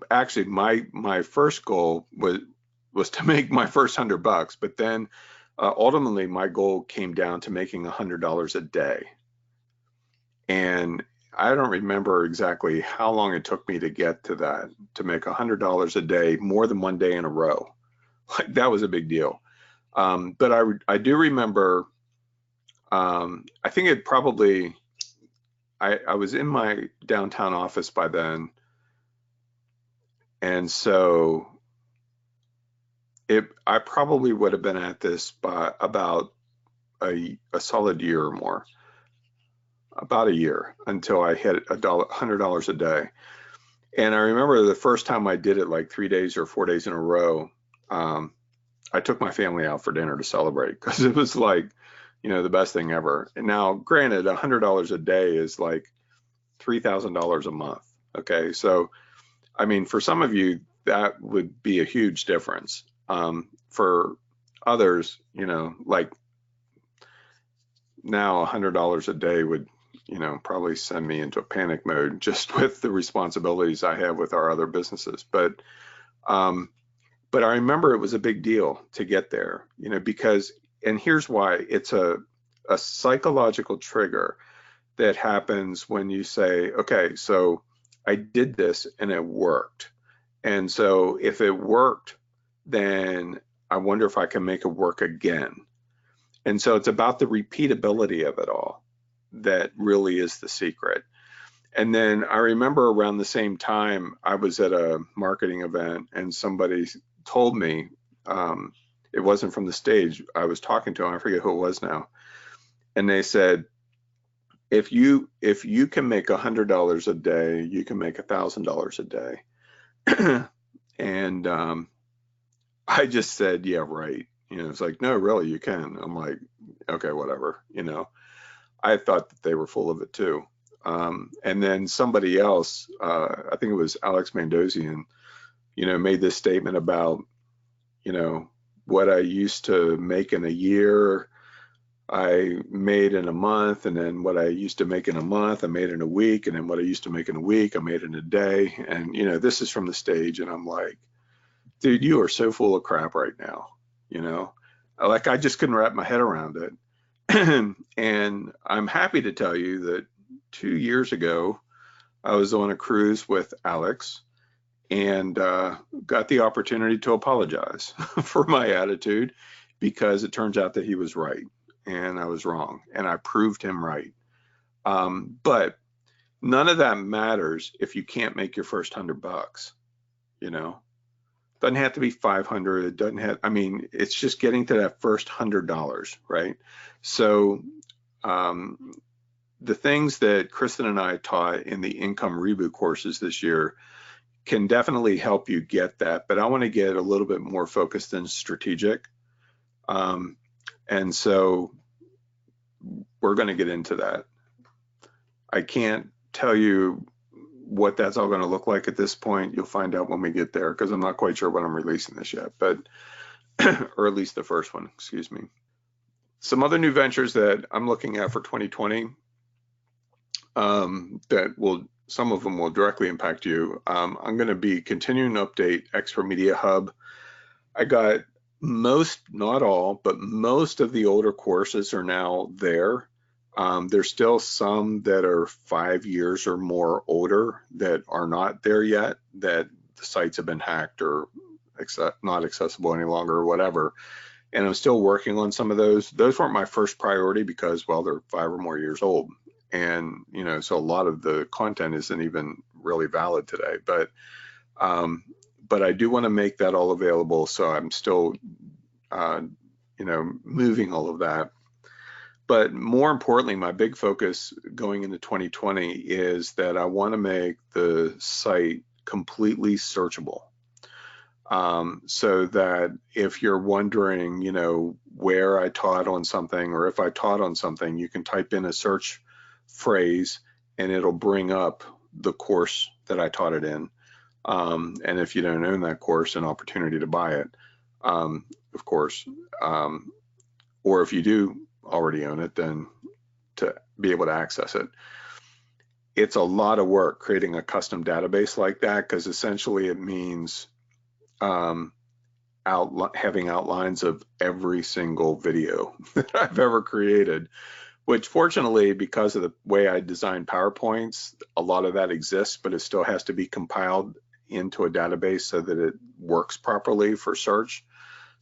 Actually, my first goal was to make my first $100, but then ultimately my goal came down to making $100 a day. And I don't remember exactly how long it took me to get to that, to make $100 a day, more than one day in a row. Like, that was a big deal. But I do remember. I think it probably, I was in my downtown office by then. And so I probably would have been at this by about a solid year or more, about a year, until I hit $100 a day. And I remember the first time I did it, like 3 days or 4 days in a row, I took my family out for dinner to celebrate, because it was like, you know, the best thing ever. And now, granted, $100 a day is like $3,000 a month. Okay, so I mean, for some of you, that would be a huge difference. For others, you know, like now $100 a day would, you know, probably send me into a panic mode just with the responsibilities I have with our other businesses. But I remember it was a big deal to get there, you know, because, and here's why, it's a psychological trigger that happens when you say, okay, so I did this and it worked. And so if it worked, then I wonder if I can make it work again. And so it's about the repeatability of it all that really is the secret. And then I remember around the same time, I was at a marketing event and somebody told me, it wasn't from the stage, I was talking to them, I forget who it was now. And they said, if you can make $100 a day, you can make $1,000 a day. And I just said, yeah, right. You know, it's like, no, really, you can. I'm like, okay, whatever. You know, I thought that they were full of it too. And then somebody else, I think it was Alex Mandossian, you know, made this statement about, you know, what I used to make in a year, I made in a month, and then what I used to make in a month, I made in a week, and then what I used to make in a week, I made in a day. And, you know, this is from the stage, and I'm like, dude, you are so full of crap right now. You know, like, I just couldn't wrap my head around it. And I'm happy to tell you that 2 years ago, I was on a cruise with Alex and got the opportunity to apologize for my attitude, because it turns out that he was right and I was wrong, and I proved him right. But none of that matters if you can't make your first $100, you know. Doesn't have to be 500. It doesn't have, I mean, it's just getting to that first $100, right? So the things that Kristen and I taught in the income reboot courses this year can definitely help you get that, but I want to get a little bit more focused and strategic. And so we're going to get into that. I can't tell you what that's all going to look like at this point. You'll find out when we get there, because I'm not quite sure when I'm releasing this yet, but or at least the first one, excuse me. Some other new ventures that I'm looking at for 2020 that will, some of them will directly impact you. I'm going to be continuing to update Expert Media Hub. I got most, not all, but most of the older courses are now there. There's still some that are 5 years or more older that are not there yet, that the sites have been hacked or not accessible any longer or whatever. And I'm still working on some of those. Those weren't my first priority because, well, they're 5 or more years old. And, you know, so a lot of the content isn't even really valid today. But I do want to make that all available. So I'm still, you know, moving all of that. But more importantly, my big focus going into 2020 is that I want to make the site completely searchable. So that if you're wondering, you know, where I taught on something, or if I taught on something, you can type in a search phrase and it'll bring up the course that I taught it in. And if you don't own that course, an opportunity to buy it, of course. Or if you do already own it, then to be able to access it. It's a lot of work creating a custom database like that, because essentially it means having outlines of every single video that I've ever created, which fortunately, because of the way I design PowerPoints, a lot of that exists, but it still has to be compiled into a database so that it works properly for search.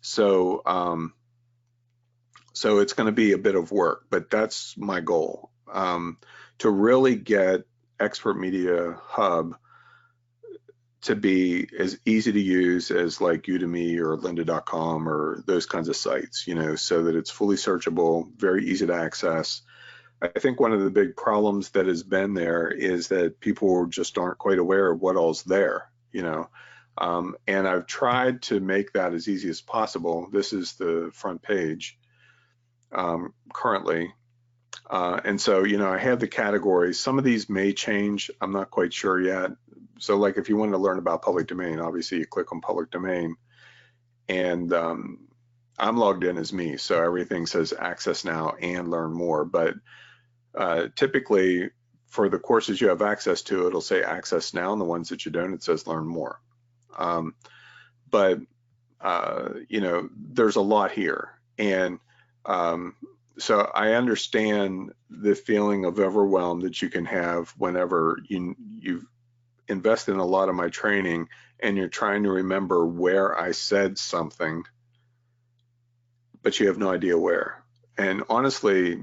So, so it's going to be a bit of work, but that's my goal, to really get Expert Media Hub to be as easy to use as like Udemy or lynda.com or those kinds of sites, you know, so that it's fully searchable, very easy to access. I think one of the big problems that has been there is that people just aren't quite aware of what all's there, you know. And I've tried to make that as easy as possible. This is the front page currently. And so, you know, I have the categories. Some of these may change. I'm not quite sure yet. So like if you want to learn about public domain, obviously you click on public domain, and I'm logged in as me. So everything says access now and learn more. But typically for the courses you have access to, it'll say access now, and the ones that you don't, it says learn more. But you know, there's a lot here. And so I understand the feeling of overwhelm that you can have whenever you've invested in a lot of my training and you're trying to remember where I said something, but you have no idea where. And honestly,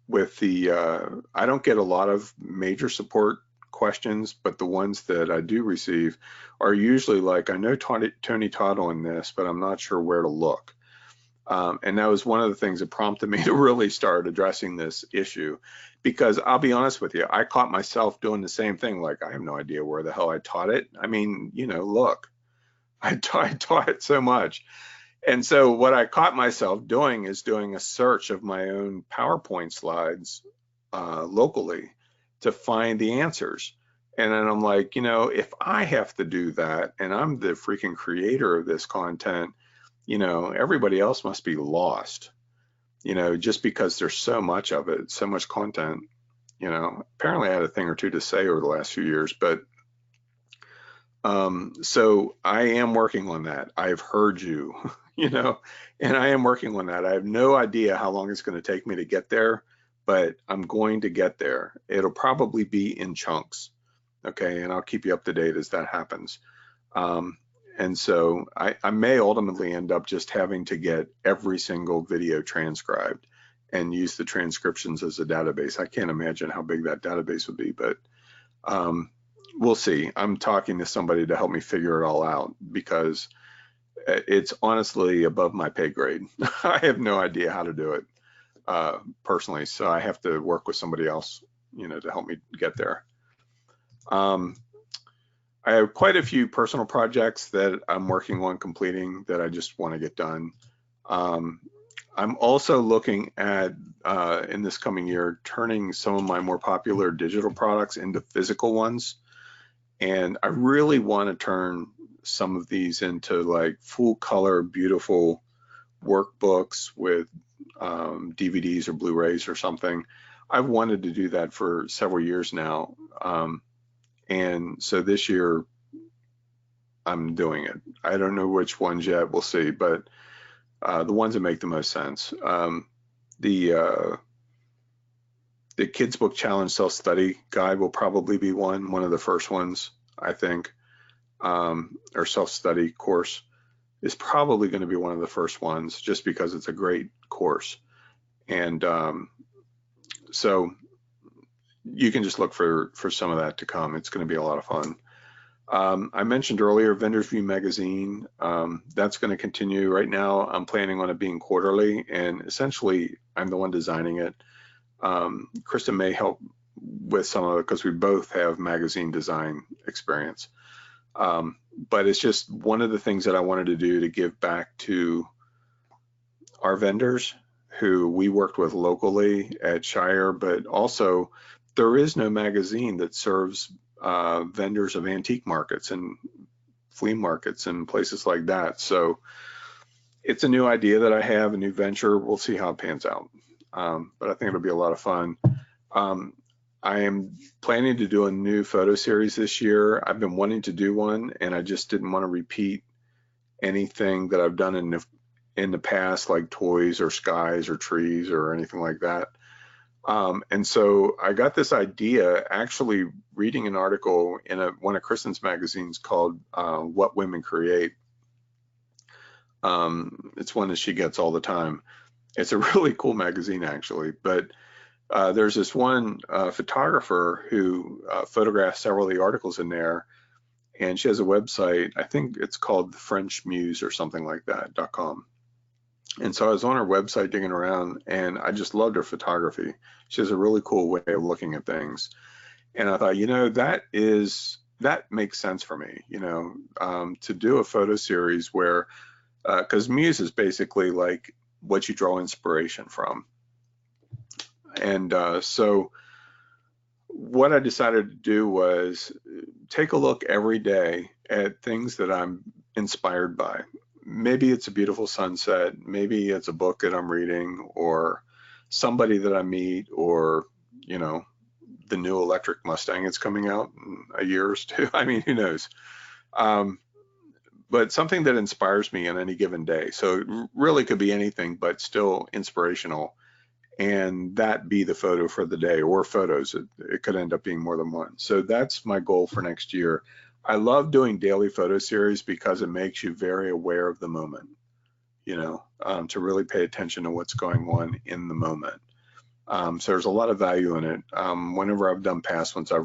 with the, I don't get a lot of major support questions, but the ones that I do receive are usually like, I know Tony taught on this, but I'm not sure where to look. And that was one of the things that prompted me to really start addressing this issue, because I'll be honest with you, I caught myself doing the same thing. Like, I have no idea where the hell I taught it. I mean, you know, look, I taught it so much. And so what I caught myself doing is doing a search of my own PowerPoint slides locally to find the answers. And then I'm like, you know, if I have to do that and I'm the freaking creator of this content, you know, everybody else must be lost, you know, just because there's so much of it, so much content. You know, apparently I had a thing or two to say over the last few years, but so I am working on that. I've heard you, you know, and I am working on that. I have no idea how long it's going to take me to get there, but I'm going to get there. It'll probably be in chunks. Okay. And I'll keep you up to date as that happens. And so I may ultimately end up just having to get every single video transcribed and use the transcriptions as a database. I can't imagine how big that database would be, but we'll see. I'm talking to somebody to help me figure it all out because it's honestly above my pay grade. I have no idea how to do it personally, so I have to work with somebody else, to help me get there. I have quite a few personal projects that I'm working on completing that I just want to get done. I'm also looking at, in this coming year, turning some of my more popular digital products into physical ones. And I really want to turn some of these into like full color, beautiful workbooks with DVDs or Blu-rays or something. I've wanted to do that for several years now. And so this year I'm doing it. I don't know which ones yet, we'll see, but the ones that make the most sense. The Kids Book Challenge Self-Study Guide will probably be one of the first ones, I think, or self-study course is probably going to be one of the first ones just because it's a great course. And so you can just look for some of that to come. It's going to be a lot of fun. I mentioned earlier Vendors View magazine. That's going to continue. Right now I'm planning on it being quarterly, and essentially I'm the one designing it. Kristen may help with some of it because we both have magazine design experience. But it's just one of the things that I wanted to do to give back to our vendors who we worked with locally at Shire, but also there is no magazine that serves vendors of antique markets and flea markets and places like that. So it's a new idea that I have, a new venture. We'll see how it pans out. But I think it'll be a lot of fun. I am planning to do a new photo series this year. I've been wanting to do one, and I just didn't want to repeat anything that I've done in the past, like toys or skies or trees or anything like that. And so I got this idea actually reading an article in one of Kristen's magazines called What Women Create. It's one that she gets all the time. It's a really cool magazine actually, but there's this one photographer who photographed several of the articles in there, and she has a website. I think it's called the French Muse or something like that .com. And so I was on her website digging around, and I just loved her photography. She has a really cool way of looking at things, and I thought, that makes sense for me, to do a photo series where, because Muse is basically like what you draw inspiration from. And so what I decided to do was take a look every day at things that I'm inspired by. Maybe it's a beautiful sunset, maybe it's a book that I'm reading, or somebody that I meet, or, the new electric Mustang that's coming out in a year or two. I mean, who knows? But something that inspires me on any given day. So it really could be anything, but still inspirational. And that be the photo for the day, or photos. It could end up being more than one. So that's my goal for next year. I love doing daily photo series because it makes you very aware of the moment, to really pay attention to what's going on in the moment. So there's a lot of value in it. Whenever I've done past ones, I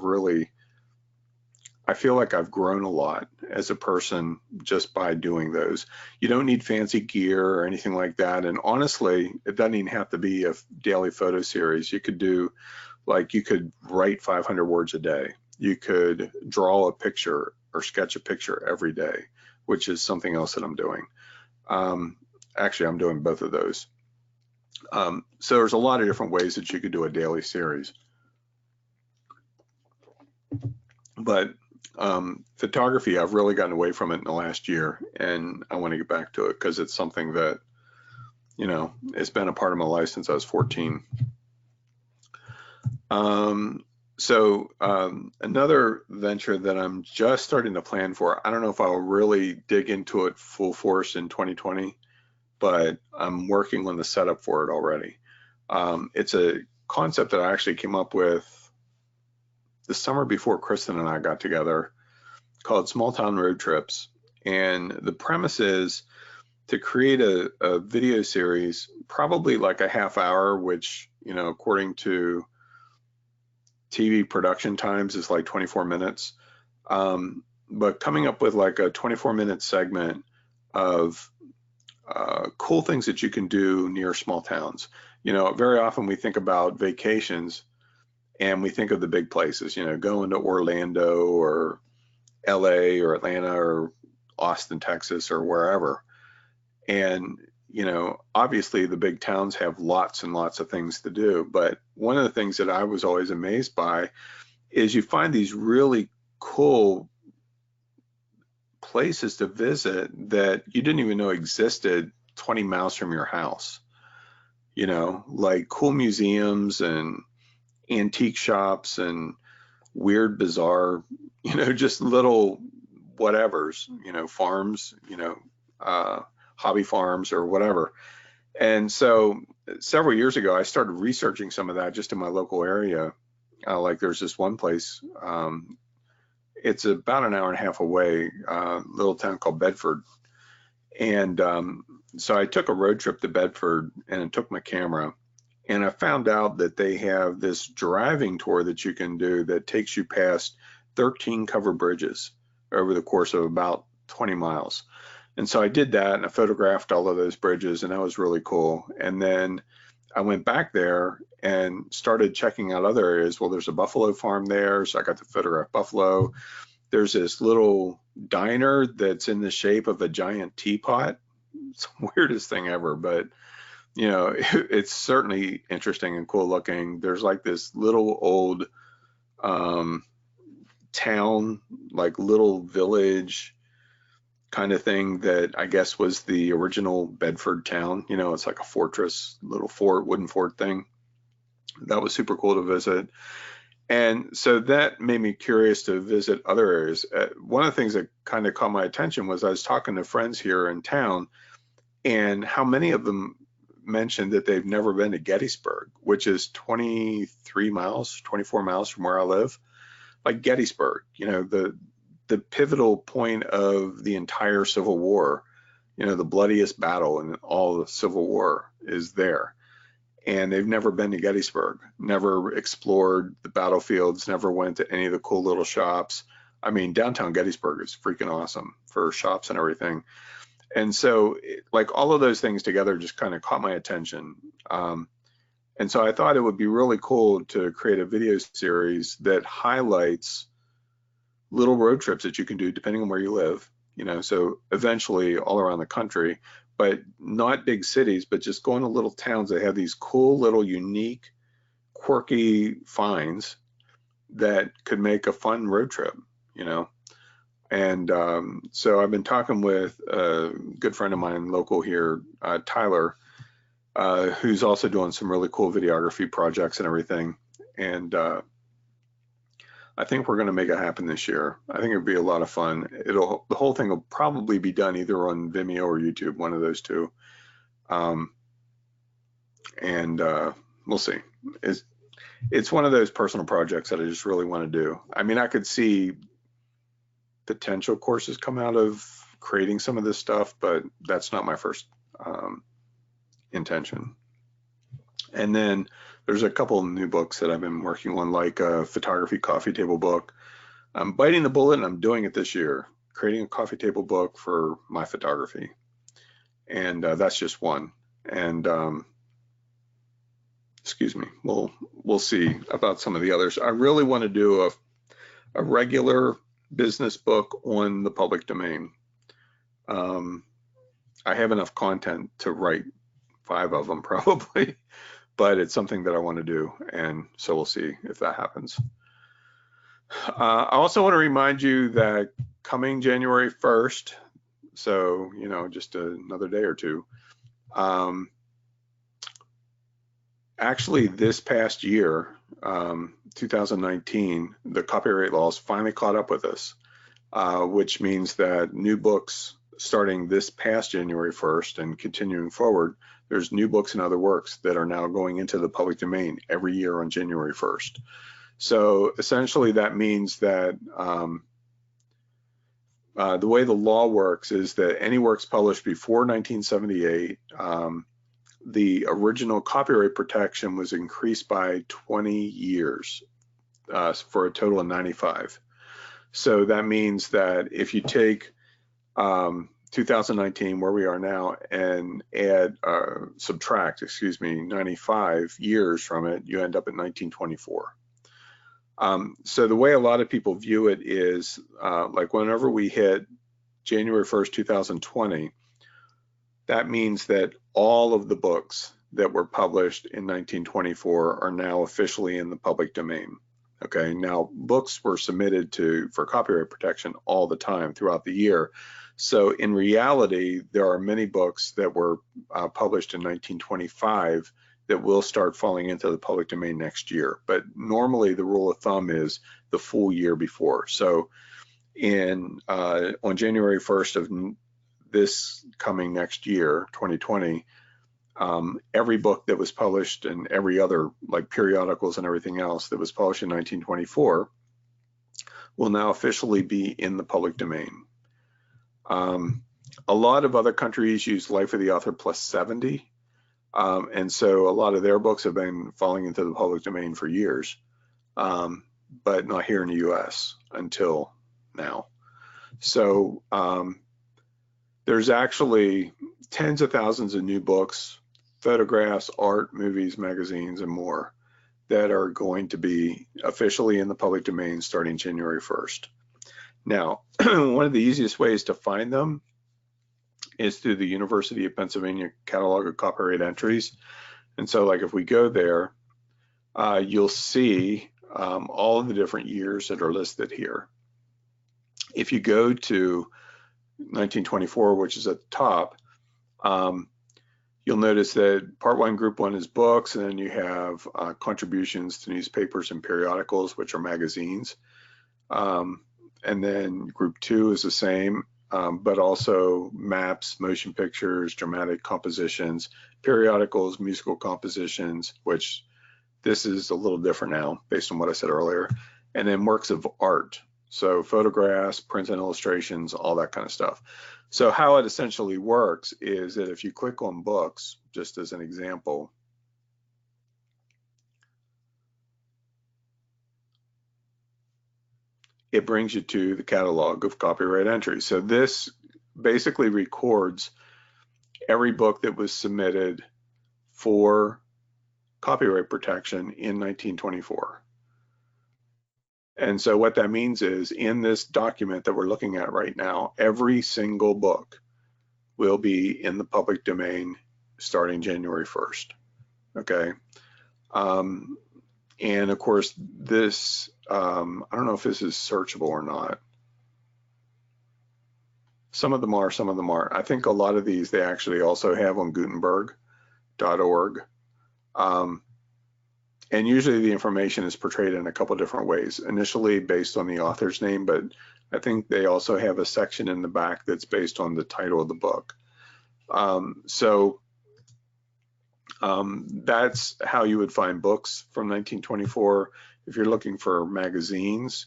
feel like I've grown a lot as a person just by doing those. You don't need fancy gear or anything like that. And honestly, it doesn't even have to be a daily photo series. You could do, you could write 500 words a day. You could draw a picture or sketch a picture every day, which is something else that I'm doing. Actually, I'm doing both of those. So there's a lot of different ways that you could do a daily series. But photography, I've really gotten away from it in the last year, and I want to get back to it because it's something that, it's been a part of my life since I was 14. Another venture that I'm just starting to plan for, I don't know if I'll really dig into it full force in 2020, but I'm working on the setup for it already. It's a concept that I actually came up with the summer before Kristen and I got together, called Small Town Road Trips. And the premise is to create a video series, probably like a half hour, which, you know, according to TV production times is like 24 minutes. But coming up with like a 24-minute segment of cool things that you can do near small towns. You know, very often we think about vacations and we think of the big places, you know, going to Orlando or LA or Atlanta or Austin, Texas, or wherever. And, you know, obviously the big towns have lots and lots of things to do. But one of the things that I was always amazed by is you find these really cool places to visit that you didn't even know existed 20 miles from your house. You know, like cool museums and antique shops and weird, bizarre, you know, just little whatevers, you know, farms, you know, hobby farms or whatever. And so several years ago, I started researching some of that just in my local area. Like there's this one place, it's about an hour and a half away, a little town called Bedford. And so I took a road trip to Bedford and I took my camera, and I found out that they have this driving tour that you can do that takes you past 13 covered bridges over the course of about 20 miles. And so I did that and I photographed all of those bridges, and that was really cool. And then I went back there and started checking out other areas. Well, there's a buffalo farm there, so I got to photograph buffalo. There's this little diner that's in the shape of a giant teapot. It's the weirdest thing ever, but you know, it's certainly interesting and cool looking. There's like this little old town, like little village kind of thing that I guess was the original Bedford town. You know, it's like a fortress, little fort, wooden fort thing. That was super cool to visit. And so that made me curious to visit other areas. One of the things that kind of caught my attention was I was talking to friends here in town, and how many of them mentioned that they've never been to Gettysburg, which is 23 miles, 24 miles from where I live. Like Gettysburg, you know, the pivotal point of the entire Civil War, you know, the bloodiest battle in all the Civil War is there. And they've never been to Gettysburg, never explored the battlefields, never went to any of the cool little shops. I mean, downtown Gettysburg is freaking awesome for shops and everything. And so like all of those things together just kind of caught my attention. And so I thought it would be really cool to create a video series that highlights little road trips that you can do depending on where you live, you know, so eventually all around the country, but not big cities, but just going to little towns that have these cool little unique, quirky finds that could make a fun road trip, you know. And so I've been talking with a good friend of mine local here, Tyler, who's also doing some really cool videography projects and everything. And I think we're going to make it happen this year. I think it'll be a lot of fun. The whole thing will probably be done either on Vimeo or YouTube, one of those two. And we'll see. It's one of those personal projects that I just really want to do. I mean, I could see potential courses come out of creating some of this stuff, but that's not my first intention. And then there's a couple of new books that I've been working on, like a photography coffee table book. I'm biting the bullet and I'm doing it this year, creating a coffee table book for my photography. And that's just one. And excuse me, we'll see about some of the others. I really want to do a regular business book on the public domain. I have enough content to write 5 of them probably, but it's something that I want to do, and so we'll see if that happens. I also want to remind you that coming January 1st, so you know, just another day or two, actually this past year, 2019, the copyright laws finally caught up with us, which means that new books starting this past January 1st and continuing forward, there's new books and other works that are now going into the public domain every year on January 1st. So essentially that means that the way the law works is that any works published before 1978, the original copyright protection was increased by 20 years for a total of 95. So that means that if you take 2019, where we are now, and subtract, 95 years from it, you end up at 1924. So the way a lot of people view it is like whenever we hit January 1st, 2020, that means that all of the books that were published in 1924 are now officially in the public domain. Okay, now books were submitted for copyright protection all the time throughout the year. So in reality, there are many books that were published in 1925 that will start falling into the public domain next year. But normally the rule of thumb is the full year before. So on January 1st of this coming next year, 2020, every book that was published and every other, like periodicals and everything else that was published in 1924 will now officially be in the public domain. A lot of other countries use life of the author plus 70. And so a lot of their books have been falling into the public domain for years, but not here in the US until now. So there's actually tens of thousands of new books, photographs, art, movies, magazines, and more that are going to be officially in the public domain starting January 1st. Now, one of the easiest ways to find them is through the University of Pennsylvania Catalog of Copyright Entries. And so like if we go there, you'll see all of the different years that are listed here. If you go to 1924, which is at the top, you'll notice that Part 1, Group 1 is books, and then you have contributions to newspapers and periodicals, which are magazines. And then Group 2 is the same, but also maps, motion pictures, dramatic compositions, periodicals, musical compositions, which this is a little different now based on what I said earlier, and then works of art. So photographs, prints and illustrations, all that kind of stuff. So how it essentially works is that if you click on books, just as an example, it brings you to the catalog of copyright entries. So this basically records every book that was submitted for copyright protection in 1924. And so what that means is in this document that we're looking at right now, every single book will be in the public domain starting January 1st, okay? And of course, this, I don't know if this is searchable or not. Some of them are, some of them aren't. I think a lot of these they actually also have on Gutenberg.org. And usually the information is portrayed in a couple different ways, initially based on the author's name, but I think they also have a section in the back that's based on the title of the book. That's how you would find books from 1924. If you're looking for magazines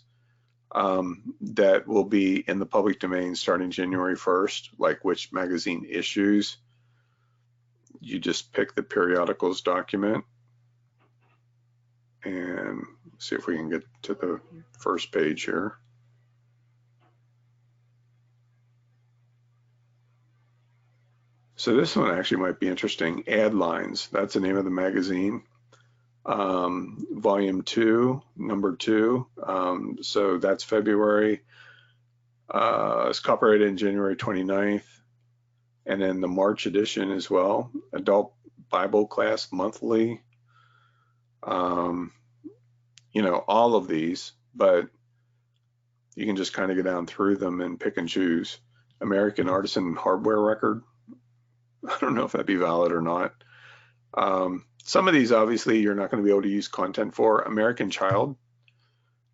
that will be in the public domain starting January 1st, like which magazine issues, you just pick the periodicals document and see if we can get to the first page here. So this one actually might be interesting. Ad Lines, that's the name of the magazine. Volume 2, number 2. So that's February. It's copyrighted in January 29th. And then the March edition as well. Adult Bible Class Monthly. You know, all of these, but you can just kind of go down through them and pick and choose. American Artisan Hardware Record. I don't know if that'd be valid or not. Some of these, obviously, you're not going to be able to use content for. American Child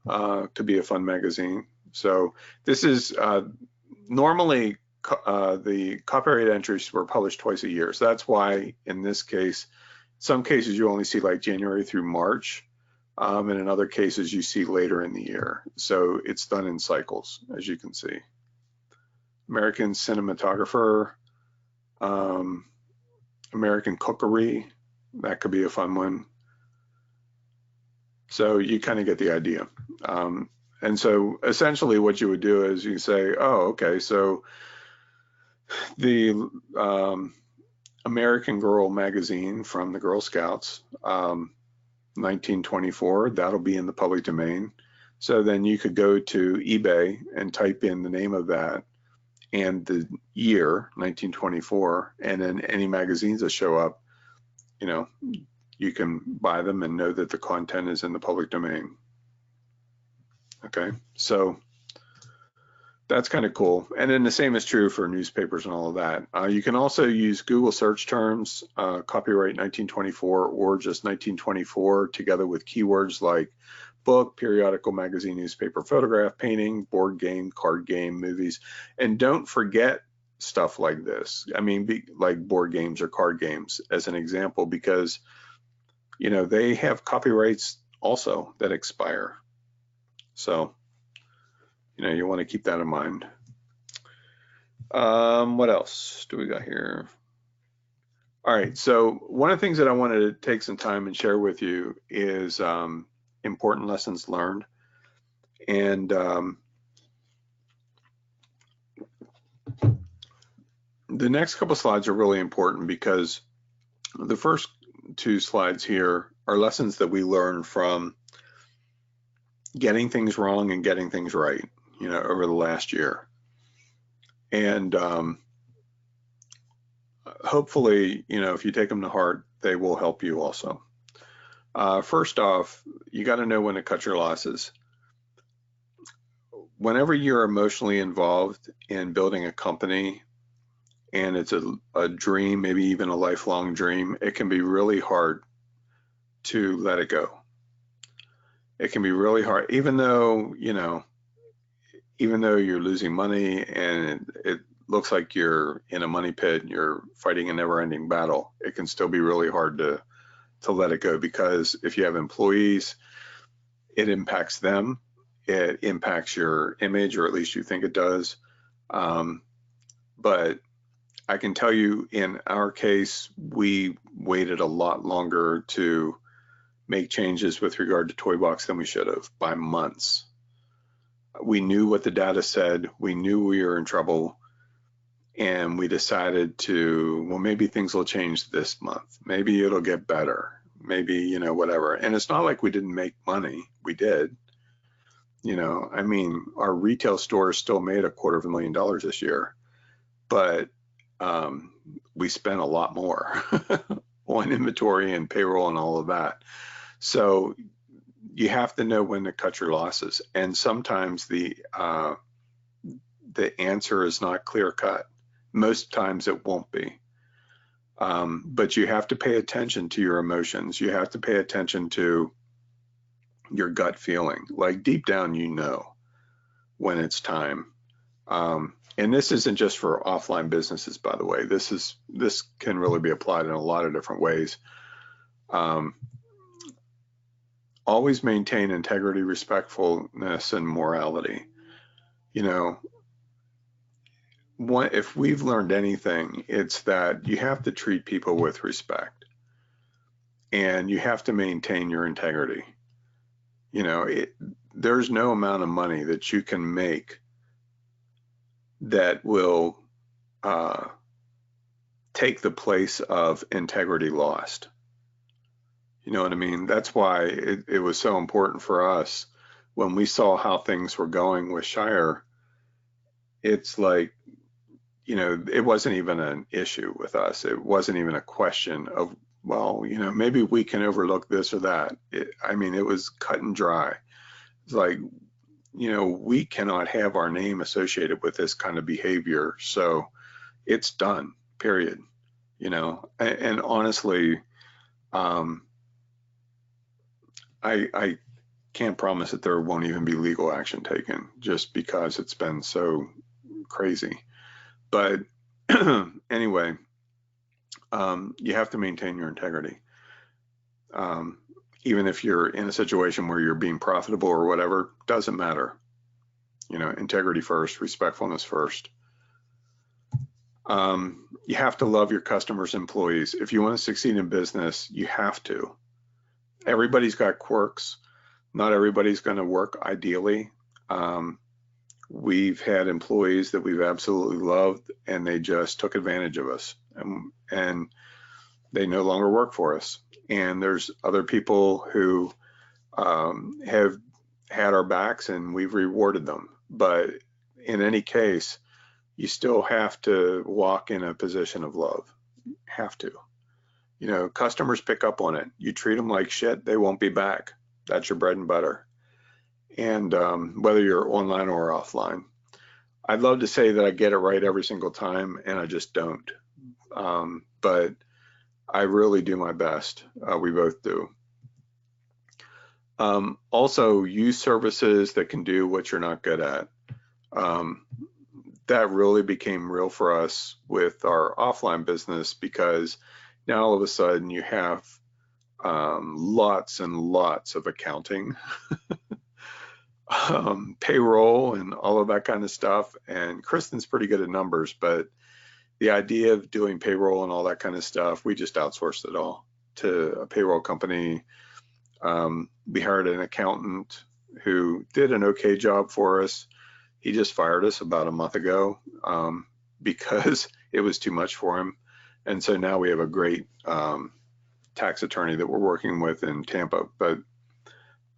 could be a fun magazine. So this is normally the copyright entries were published twice a year. So that's why in this case, some cases you only see like January through March. And in other cases you see later in the year. So it's done in cycles, as you can see. American cinematographer, um, American cookery. That could be a fun one. So you kind of get the idea. And so essentially what you would do is you say, oh, okay, so the American Girl magazine from the Girl Scouts, 1924, that'll be in the public domain. So then you could go to eBay and type in the name of that and the year, 1924, and then any magazines that show up, you know, you can buy them and know that the content is in the public domain. Okay, so that's kind of cool. And then the same is true for newspapers and all of that. You can also use Google search terms, copyright 1924 or just 1924 together with keywords like book, periodical, magazine, newspaper, photograph, painting, board game, card game, movies. And don't forget stuff like this. I mean, like board games or card games as an example, because, you know, they have copyrights also that expire. So, you know, you want to keep that in mind. What else do we got here? All right, so one of the things that I wanted to take some time and share with you is important lessons learned. And the next couple slides are really important because the first two slides here are lessons that we learn from getting things wrong and getting things right, you know, over the last year. And hopefully, you know, if you take them to heart, they will help you also. First off, you got to know when to cut your losses. Whenever you're emotionally involved in building a company and it's a dream, maybe even a lifelong dream, it can be really hard to let it go. It can be really hard, even though, you know, even though you're losing money and it looks like you're in a money pit and you're fighting a never-ending battle, it can still be really hard to let it go, because if you have employees, it impacts them, it impacts your image, or at least you think it does. But I can tell you, in our case, we waited a lot longer to make changes with regard to Toy Box than we should have, by months. We knew what the data said, we knew we were in trouble, and we decided to, well, maybe things will change this month, maybe it'll get better, maybe, you know, whatever. And it's not like we didn't make money, we did. You know, I mean, our retail stores still made $250,000 this year, but we spent a lot more on inventory and payroll and all of that. So you have to know when to cut your losses. And sometimes the answer is not clear cut. Most times it won't be. But you have to pay attention to your emotions. You have to pay attention to your gut feeling. Like deep down, you know when it's time. And this isn't just for offline businesses, by the way. This can really be applied in a lot of different ways. Always maintain integrity, respectfulness, and morality. You know, if we've learned anything, it's that you have to treat people with respect, and you have to maintain your integrity. You know, there's no amount of money that you can make that will take the place of integrity lost. You know what I mean? That's why it was so important for us when we saw how things were going with Shire. It's like, you know, it wasn't even an issue with us. It wasn't even a question of, well, you know, maybe we can overlook this or that. I mean, it was cut and dry. It's like, you know, we cannot have our name associated with this kind of behavior. So it's done, period. You know, and honestly, I can't promise that there won't even be legal action taken, just because it's been so crazy. But anyway, you have to maintain your integrity. Even if you're in a situation where you're being profitable or whatever, doesn't matter. You know, integrity first, respectfulness first. You have to love your customers, employees. If you want to succeed in business, you have to. Everybody's got quirks. Not everybody's going to work ideally. We've had employees that we've absolutely loved, and they just took advantage of us, and they no longer work for us. And there's other people who have had our backs, and we've rewarded them. But in any case, you still have to walk in a position of love. Have to. You know, customers pick up on it. You treat them like shit, they won't be back. That's your bread and butter. And whether you're online or offline. I'd love to say that I get it right every single time, and I just don't. But I really do my best. We both do. Also, use services that can do what you're not good at. That really became real for us with our offline business, because now all of a sudden you have lots and lots of accounting, payroll, and all of that kind of stuff. And Kristen's pretty good at numbers, but the idea of doing payroll and all that kind of stuff, we just outsourced it all to a payroll company. We hired an accountant who did an okay job for us. He just fired us about a month ago because it was too much for him. And so now we have a great tax attorney that we're working with in Tampa. But,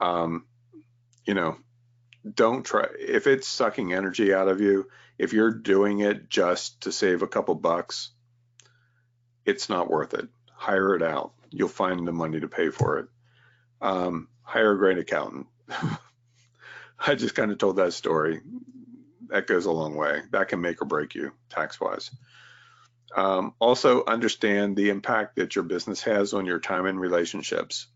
you know, don't try, if it's sucking energy out of you, if you're doing it just to save a couple bucks, it's not worth it. Hire it out. You'll find the money to pay for it. Hire a great accountant. I just kind of told that story. That goes a long way. That can make or break you tax-wise. Also, understand the impact that your business has on your time and relationships,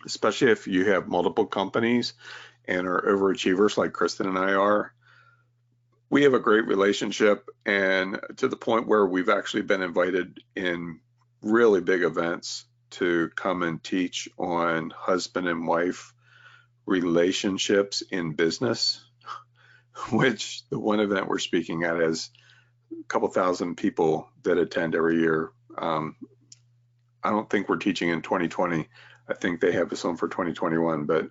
especially if you have multiple companies and are overachievers like Kristen and I are. We have a great relationship, and to the point where we've actually been invited in really big events to come and teach on husband and wife relationships in business, which the one event we're speaking at has a couple thousand people that attend every year. I don't think we're teaching in 2020. I think they have us on for 2021, but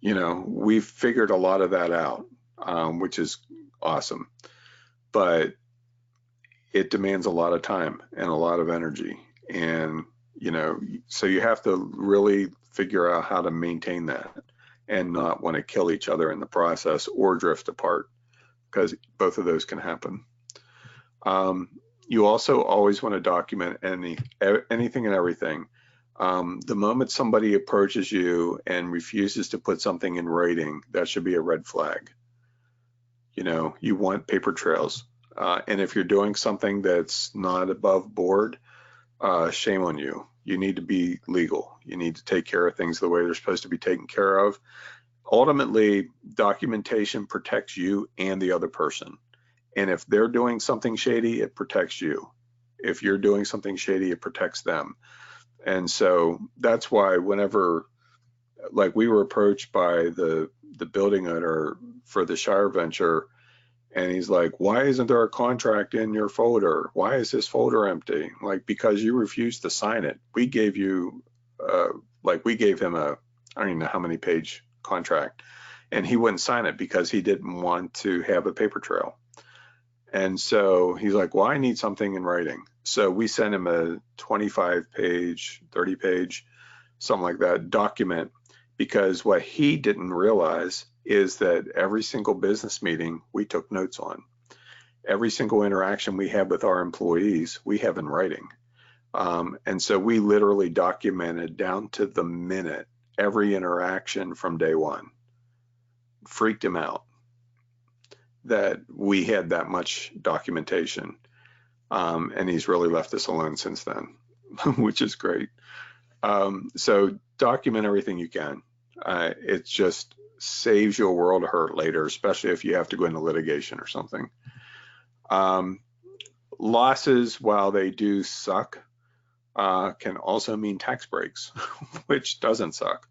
you know, we've figured a lot of that out, which is awesome, but it demands a lot of time and a lot of energy. And, you know, so you have to really figure out how to maintain that and not want to kill each other in the process or drift apart, because both of those can happen. You also always want to document anything and everything. The moment somebody approaches you and refuses to put something in writing, that should be a red flag. You know, you want paper trails. And if you're doing something that's not above board, shame on you. You need to be legal. You need to take care of things the way they're supposed to be taken care of. Ultimately, documentation protects you and the other person. And if they're doing something shady, it protects you. If you're doing something shady, it protects them. And so that's why whenever, like, we were approached by the building owner for the Shire venture, and he's like, why isn't there a contract in your folder? Why is this folder empty? Like, because you refused to sign it. We gave you, we gave him a, I don't even know how many page contract, and he wouldn't sign it because he didn't want to have a paper trail. And so he's like, well, I need something in writing. So we sent him a 25 page, 30 page, something like that document, because what he didn't realize is that every single business meeting we took notes on. Every single interaction we have with our employees, we have in writing. And so we literally documented down to the minute every interaction from day one. Freaked him out that we had that much documentation. And he's really left us alone since then, which is great. So document everything you can. It just saves you a world of hurt later, especially if you have to go into litigation or something. Losses, while they do suck, can also mean tax breaks, which doesn't suck.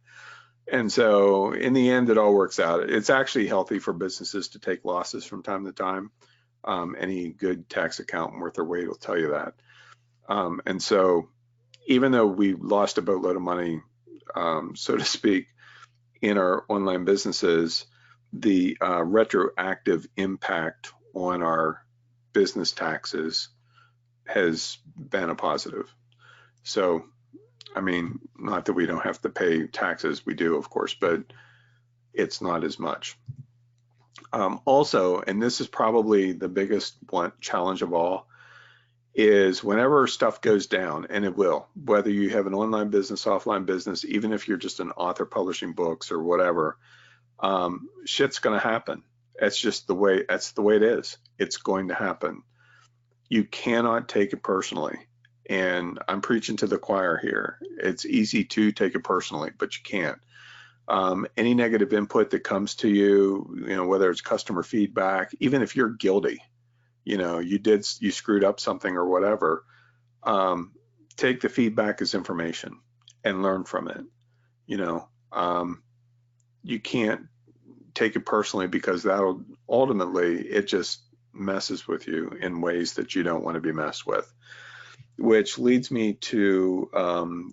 And so in the end, it all works out. It's actually healthy for businesses to take losses from time to time. Any good tax accountant worth their weight will tell you that. And so even though we lost a boatload of money, so to speak, in our online businesses, the retroactive impact on our business taxes has been a positive. So, I mean, not that we don't have to pay taxes, we do, of course, but it's not as much. Also, and this is probably the biggest challenge of all, is whenever stuff goes down, and it will, whether you have an online business, offline business, even if you're just an author publishing books or whatever, shit's going to happen. That's just the way, that's the way it is. It's going to happen. You cannot take it personally. And I'm preaching to the choir here. It's easy to take it personally, but you can't. Any negative input that comes to you, you know, whether it's customer feedback, even if you're guilty, you know, you screwed up something or whatever, take the feedback as information and learn from it. You know, you can't take it personally, because that'll ultimately, it just messes with you in ways that you don't want to be messed with. Which leads me to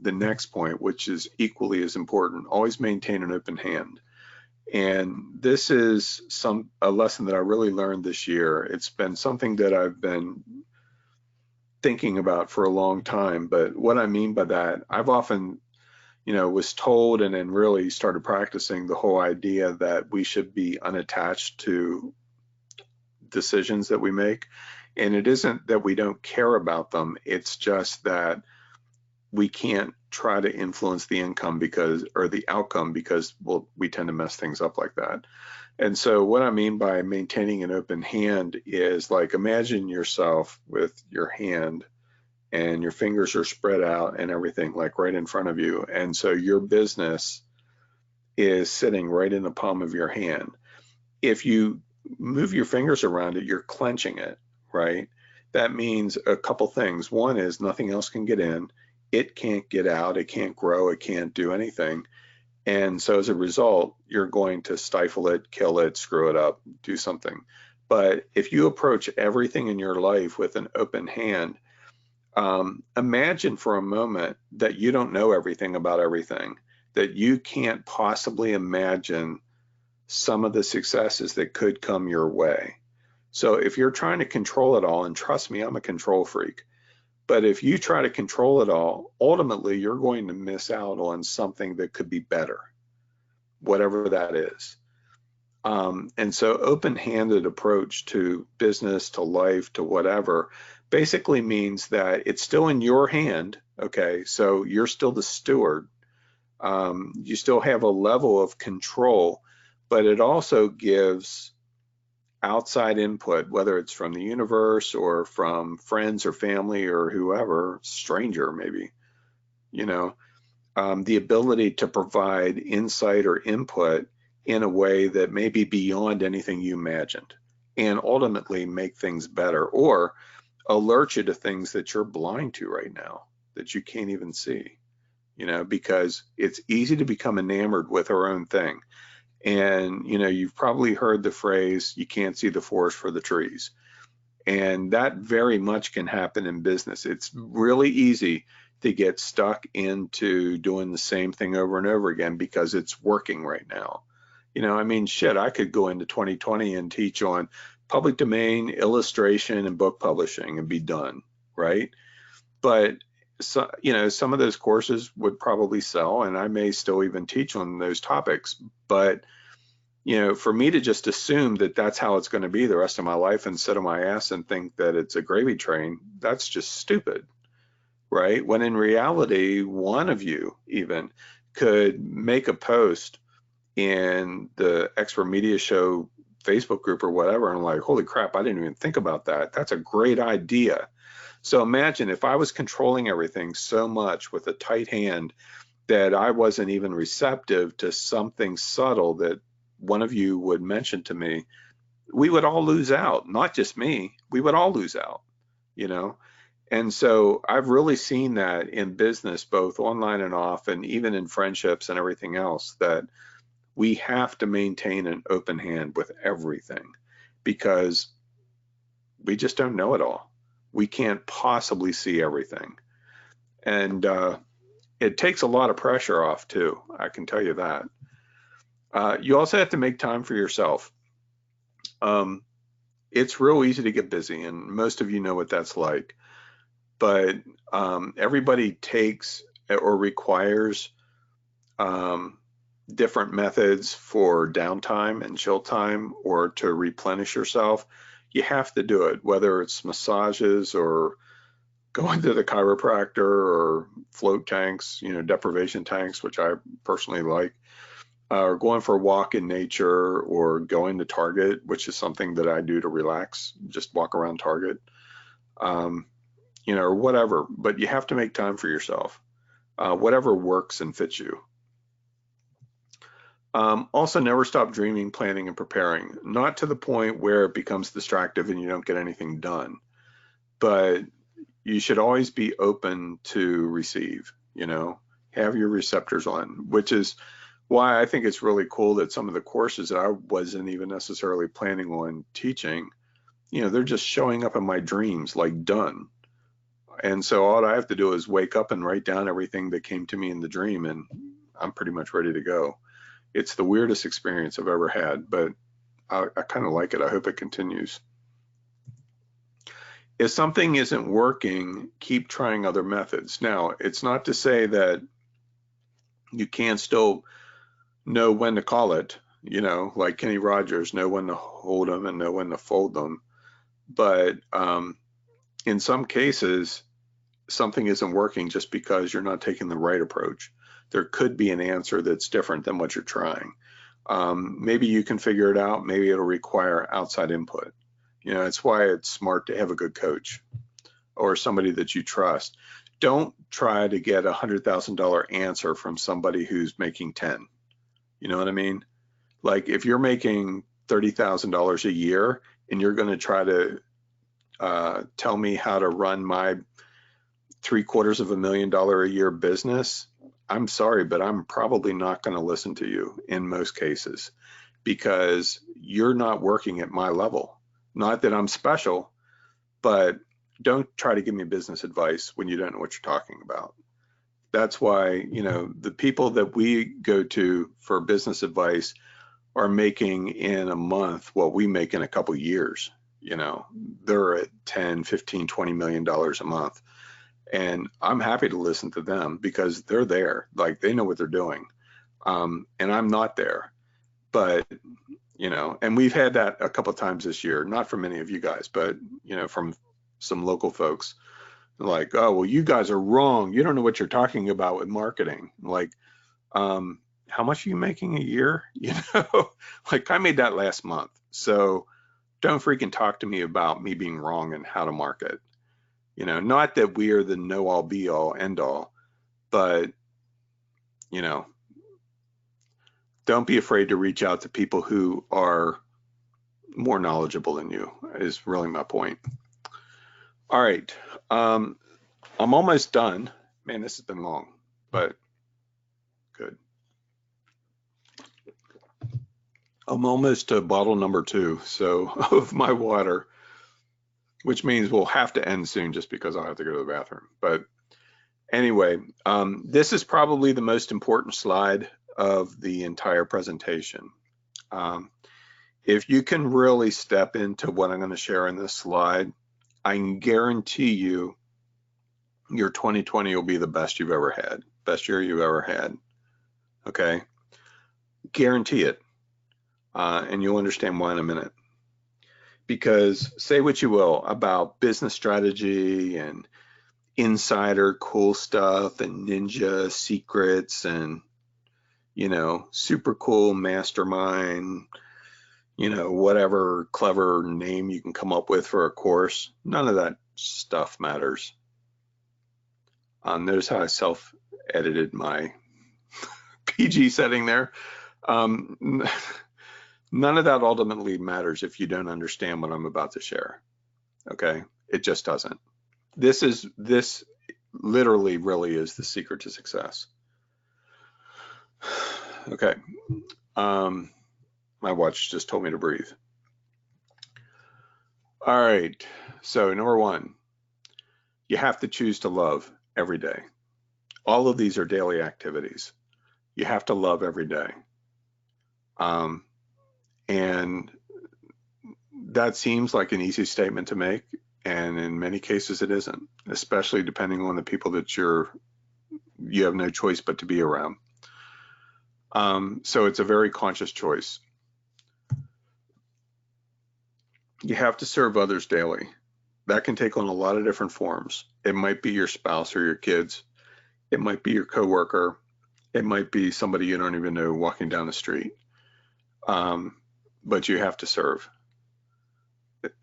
the next point, which is equally as important. Always maintain an open hand. And this is a lesson that I really learned this year. It's been something that I've been thinking about for a long time. But what I mean by that, I've often, you know, was told and then really started practicing the whole idea that we should be unattached to decisions that we make. And it isn't that we don't care about them, it's just that we can't try to influence the income or the outcome, because, well, we tend to mess things up like that. And so what I mean by maintaining an open hand is, like, imagine yourself with your hand and your fingers are spread out and everything, like right in front of you. And so your business is sitting right in the palm of your hand. If you move your fingers around it, you're clenching it, right? That means a couple things. One is nothing else can get in. It can't get out. It can't grow. It can't do anything. And so as a result, you're going to stifle it, kill it, screw it up, do something. But if you approach everything in your life with an open hand, imagine for a moment that you don't know everything about everything, that you can't possibly imagine some of the successes that could come your way. So if you're trying to control it all, and trust me, I'm a control freak, but if you try to control it all, ultimately you're going to miss out on something that could be better, whatever that is. And so open-handed approach to business, to life, to whatever, basically means that it's still in your hand, okay? So you're still the steward. You still have a level of control, but it also gives outside input, whether it's from the universe or from friends or family or whoever, stranger maybe, you know, the ability to provide insight or input in a way that may be beyond anything you imagined, and ultimately make things better, or alert you to things that you're blind to right now that you can't even see, you know, because it's easy to become enamored with our own thing. And, you know, you've probably heard the phrase, you can't see the forest for the trees. And that very much can happen in business. It's really easy to get stuck into doing the same thing over and over again because it's working right now. You know, I mean, shit, I could go into 2020 and teach on public domain, illustration, and book publishing and be done, right? But so, you know, some of those courses would probably sell, and I may still even teach on those topics. But, you know, for me to just assume that that's how it's going to be the rest of my life and sit on my ass and think that it's a gravy train, that's just stupid, right? When in reality, one of you even could make a post in the Expert Media Show Facebook group or whatever, and I'm like, holy crap, I didn't even think about that. That's a great idea. So imagine if I was controlling everything so much with a tight hand that I wasn't even receptive to something subtle that one of you would mention to me, we would all lose out. Not just me, we would all lose out, you know? And so I've really seen that in business, both online and off, and even in friendships and everything else, that we have to maintain an open hand with everything, because we just don't know it all. We can't possibly see everything. And it takes a lot of pressure off too, I can tell you that. You also have to make time for yourself. Um, it's real easy to get busy, and most of you know what that's like. But everybody takes or requires um, different methods for downtime and chill time or to replenish yourself. You have to do it, whether it's massages or going to the chiropractor or float tanks, deprivation tanks, which I personally like, or going for a walk in nature or going to Target, which is something that I do to relax, just walk around Target, um, or whatever. But you have to make time for yourself, whatever works and fits you. Also, never stop dreaming, planning, and preparing. Not to the point where it becomes distractive and you don't get anything done, but you should always be open to receive, have your receptors on, which is why I think it's really cool that some of the courses that I wasn't even necessarily planning on teaching, they're just showing up in my dreams, like done. And so all I have to do is wake up and write down everything that came to me in the dream, and I'm pretty much ready to go. It's the weirdest experience I've ever had, but I kind of like it. I hope it continues. If something isn't working, keep trying other methods. Now, it's not to say that you can't still know when to call it, like Kenny Rogers, know when to hold them and know when to fold them. But in some cases, something isn't working just because you're not taking the right approach. There could be an answer that's different than what you're trying. Maybe you can figure it out. Maybe it'll require outside input. It's why it's smart to have a good coach or somebody that you trust. Don't try to get $100,000 answer from somebody who's making 10. You know what I mean? Like if you're making $30,000 a year and you're going to try to tell me how to run my $750,000 a year business, I'm sorry, but I'm probably not going to listen to you in most cases because you're not working at my level. Not that I'm special, but don't try to give me business advice when you don't know what you're talking about. That's why, the people that we go to for business advice are making in a month what we make in a couple years. They're at 10, 15, $20 million a month. And I'm happy to listen to them because they're there, like they know what they're doing. And I'm not there, but and we've had that a couple of times this year, not from many of you guys, but from some local folks like, oh, well, you guys are wrong. You don't know what you're talking about with marketing. Like, how much are you making a year? Like I made that last month. So don't freaking talk to me about me being wrong and how to market. Not that we are the know all be all end all, but don't be afraid to reach out to people who are more knowledgeable than you is really my point. All right. I'm almost done. Man, this has been long, but good. I'm almost to bottle number 2, so of my water, which means we'll have to end soon just because I'll have to go to the bathroom. But anyway, this is probably the most important slide of the entire presentation. If you can really step into what I'm going to share in this slide, I can guarantee you your 2020 will be the best you've ever had, best year you've ever had. Okay, guarantee it. And you'll understand why in a minute. Because say what you will about business strategy and insider cool stuff and ninja secrets and super cool mastermind, whatever clever name you can come up with for a course, none of that stuff matters. Notice how I self-edited my PG setting there. None of that ultimately matters if you don't understand what I'm about to share. Okay, it just doesn't. This literally really is the secret to success. Okay, my watch just told me to breathe. All right. So number one, you have to choose to love every day. All of these are daily activities. You have to love every day. Um, and that seems like an easy statement to make. And in many cases it isn't, especially depending on the people that you have no choice but to be around. So it's a very conscious choice. You have to serve others daily. That can take on a lot of different forms. It might be your spouse or your kids. It might be your coworker. It might be somebody you don't even know walking down the street. Um, but you have to serve.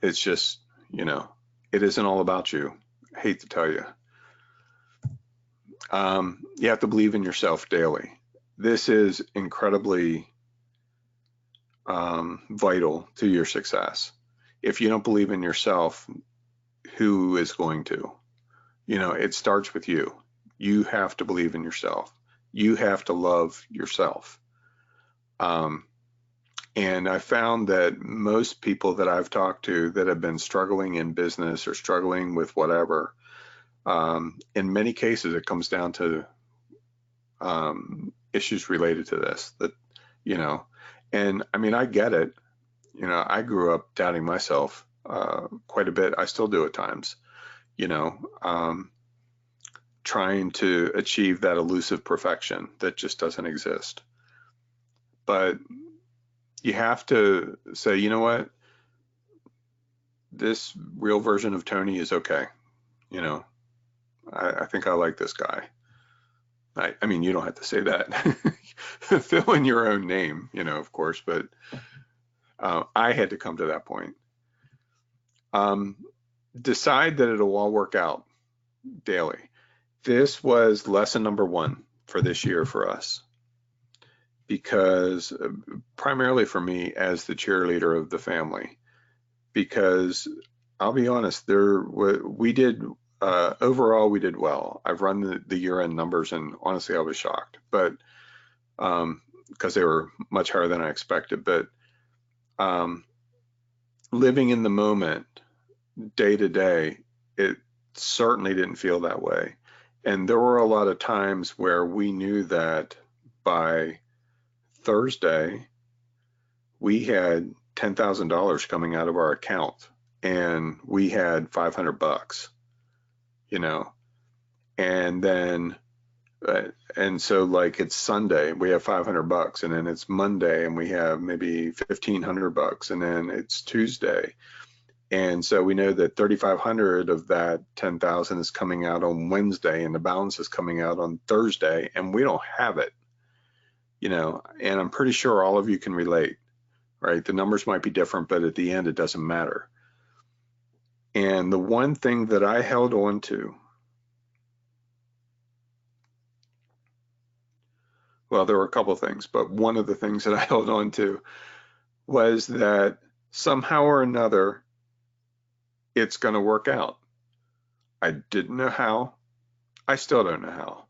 It's just, you know, it isn't all about you. I hate to tell you. You have to believe in yourself daily. This is incredibly vital to your success. If you don't believe in yourself, who is going to? You know, it starts with you. You have to believe in yourself. You have to love yourself. Um, and I found that most people that I've talked to that have been struggling in business or struggling with whatever, in many cases, it comes down to issues related to this. That, you know, and I mean, I get it. You know, I grew up doubting myself quite a bit. I still do at times. You know, trying to achieve that elusive perfection that just doesn't exist. But you have to say, you know what, this real version of Tony is okay. You know, I think I like this guy. I mean, you don't have to say that. Fill in your own name, you know, of course, but I had to come to that point. Um, Decide that it'll all work out daily. This was lesson number one for this year for us, because primarily for me as the cheerleader of the family, because I'll be honest, we did overall we did well. I've run the year-end numbers, and honestly, I was shocked, but because they were much higher than I expected. But um, living in the moment, day to day, it certainly didn't feel that way. And there were a lot of times where we knew that by Thursday, we had $10,000 coming out of our account, and we had 500 bucks, you know, and then, and so like it's Sunday, we have 500 bucks, and then it's Monday and we have maybe 1,500 bucks, and then it's Tuesday. And so we know that 3,500 of that 10,000 is coming out on Wednesday, and the balance is coming out on Thursday, and we don't have it, you know, and I'm pretty sure all of you can relate, right? The numbers might be different, but at the end, it doesn't matter. And the one thing that I held on to, well, there were a couple of things, but one of the things that I held on to was that somehow or another, it's going to work out. I didn't know how. I still don't know how,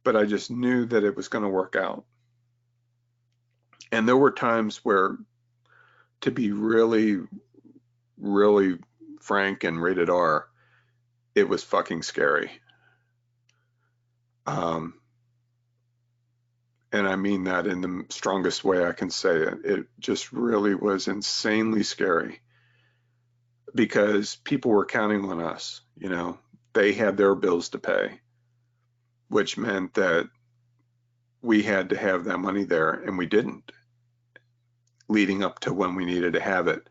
but I just knew that it was going to work out. And there were times where, to be really, really frank and rated R, it was fucking scary. Um, and I mean that in the strongest way I can say it. It just really was insanely scary, because people were counting on us. You know, they had their bills to pay, which meant that we had to have that money there, and we didn't, leading up to when we needed to have it.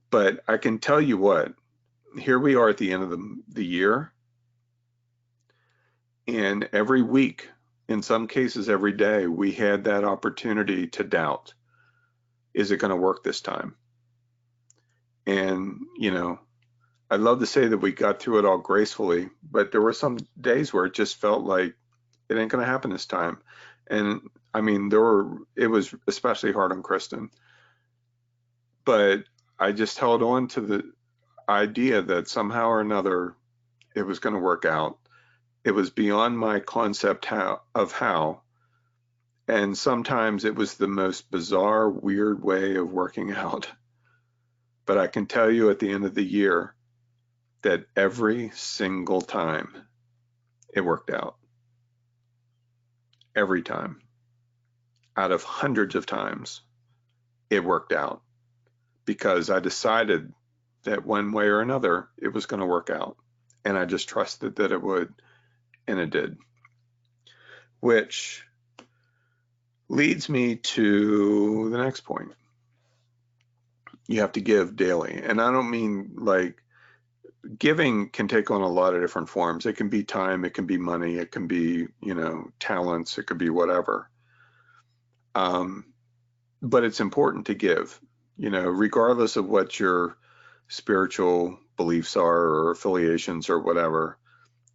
But I can tell you what, here we are at the end of the year, and every week, in some cases every day, we had that opportunity to doubt, is it going to work this time? And, you know, I'd love to say that we got through it all gracefully, but there were some days where it just felt like it ain't going to happen this time. And I mean, it was especially hard on Kristen, but I just held on to the idea that somehow or another it was going to work out. It was beyond my concept of how, and sometimes it was the most bizarre, weird way of working out. but I can tell you at the end of the year that every single time it worked out. Every time. Out of hundreds of times, it worked out because I decided that one way or another, it was going to work out. And I just trusted that it would, and it did. Which leads me to the next point. You have to give daily. And I don't mean like giving can take on a lot of different forms. It can be time, it can be money, it can be, talents, it could be whatever. But it's important to give, regardless of what your spiritual beliefs are or affiliations or whatever.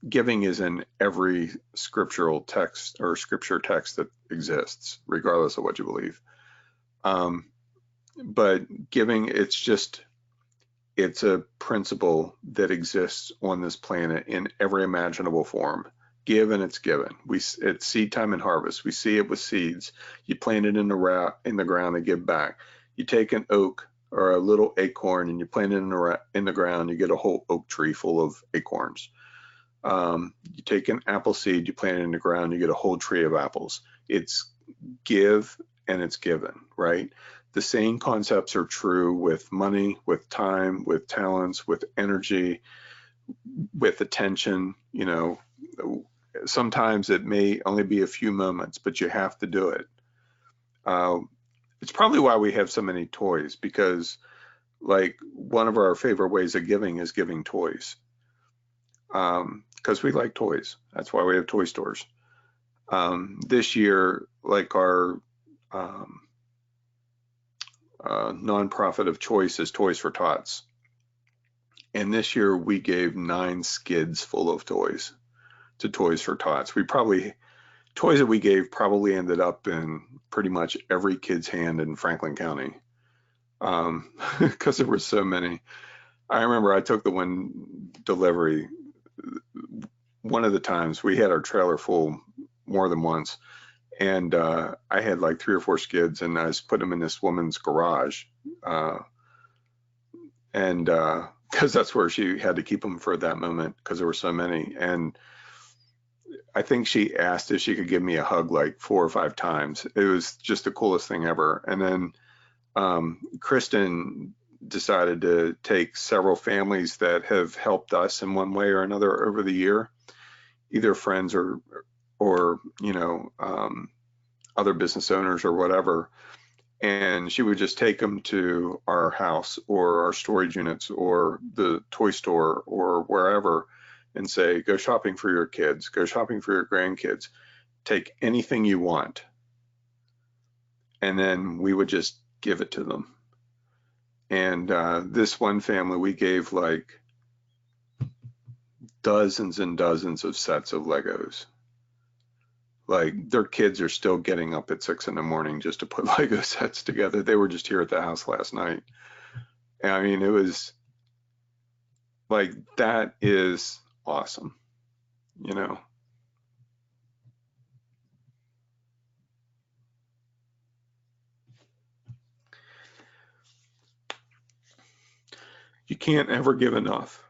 Giving is in every scriptural text or scripture text that exists, regardless of what you believe. But giving, it's a principle that exists on this planet in every imaginable form. Give and it's given. It's seed time and harvest. We see it with seeds. You plant it in the ground and give back. You take an oak or a little acorn and you plant it in the ground, you get a whole oak tree full of acorns. You take an apple seed, you plant it in the ground, you get a whole tree of apples. It's give and it's given, right? The same concepts are true with money, with time, with talents, with energy, with attention. Sometimes it may only be a few moments, but you have to do it. It's probably why we have so many toys, because like one of our favorite ways of giving is giving toys. Because we like toys. That's why we have toy stores. This year, like our nonprofit of choice is Toys for Tots. And this year we gave 9 skids full of toys to Toys for Tots. Toys that we gave probably ended up in pretty much every kid's hand in Franklin County, because there were so many. I remember I took the one delivery. One of the times we had our trailer full more than once, and I had like 3 or 4 skids, and I just put them in this woman's garage, and because that's where she had to keep them for that moment because there were so many. And I think she asked if she could give me a hug like 4 or 5 times. It was just the coolest thing ever. And then Kristen decided to take several families that have helped us in one way or another over the year, either friends or other business owners or whatever. And she would just take them to our house or our storage units or the toy store or wherever and say, go shopping for your kids, go shopping for your grandkids, take anything you want. And then we would just give it to them. And this one family, we gave like dozens and dozens of sets of Legos. Like their kids are still getting up at 6 in the morning just to put Lego sets together. They were just here at the house last night. And I mean, it was like, that is awesome, You can't ever give enough.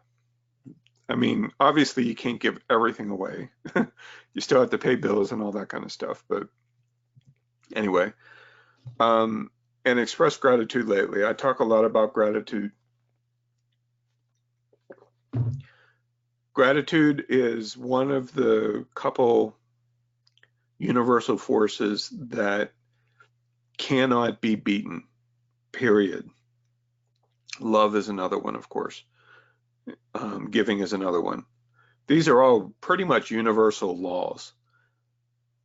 I mean, obviously you can't give everything away. You still have to pay bills and all that kind of stuff. But anyway, and express gratitude lately. I talk a lot about gratitude. Gratitude is one of the couple universal forces that cannot be beaten, period. Love is another one, of course. Giving is another one. These are all pretty much universal laws.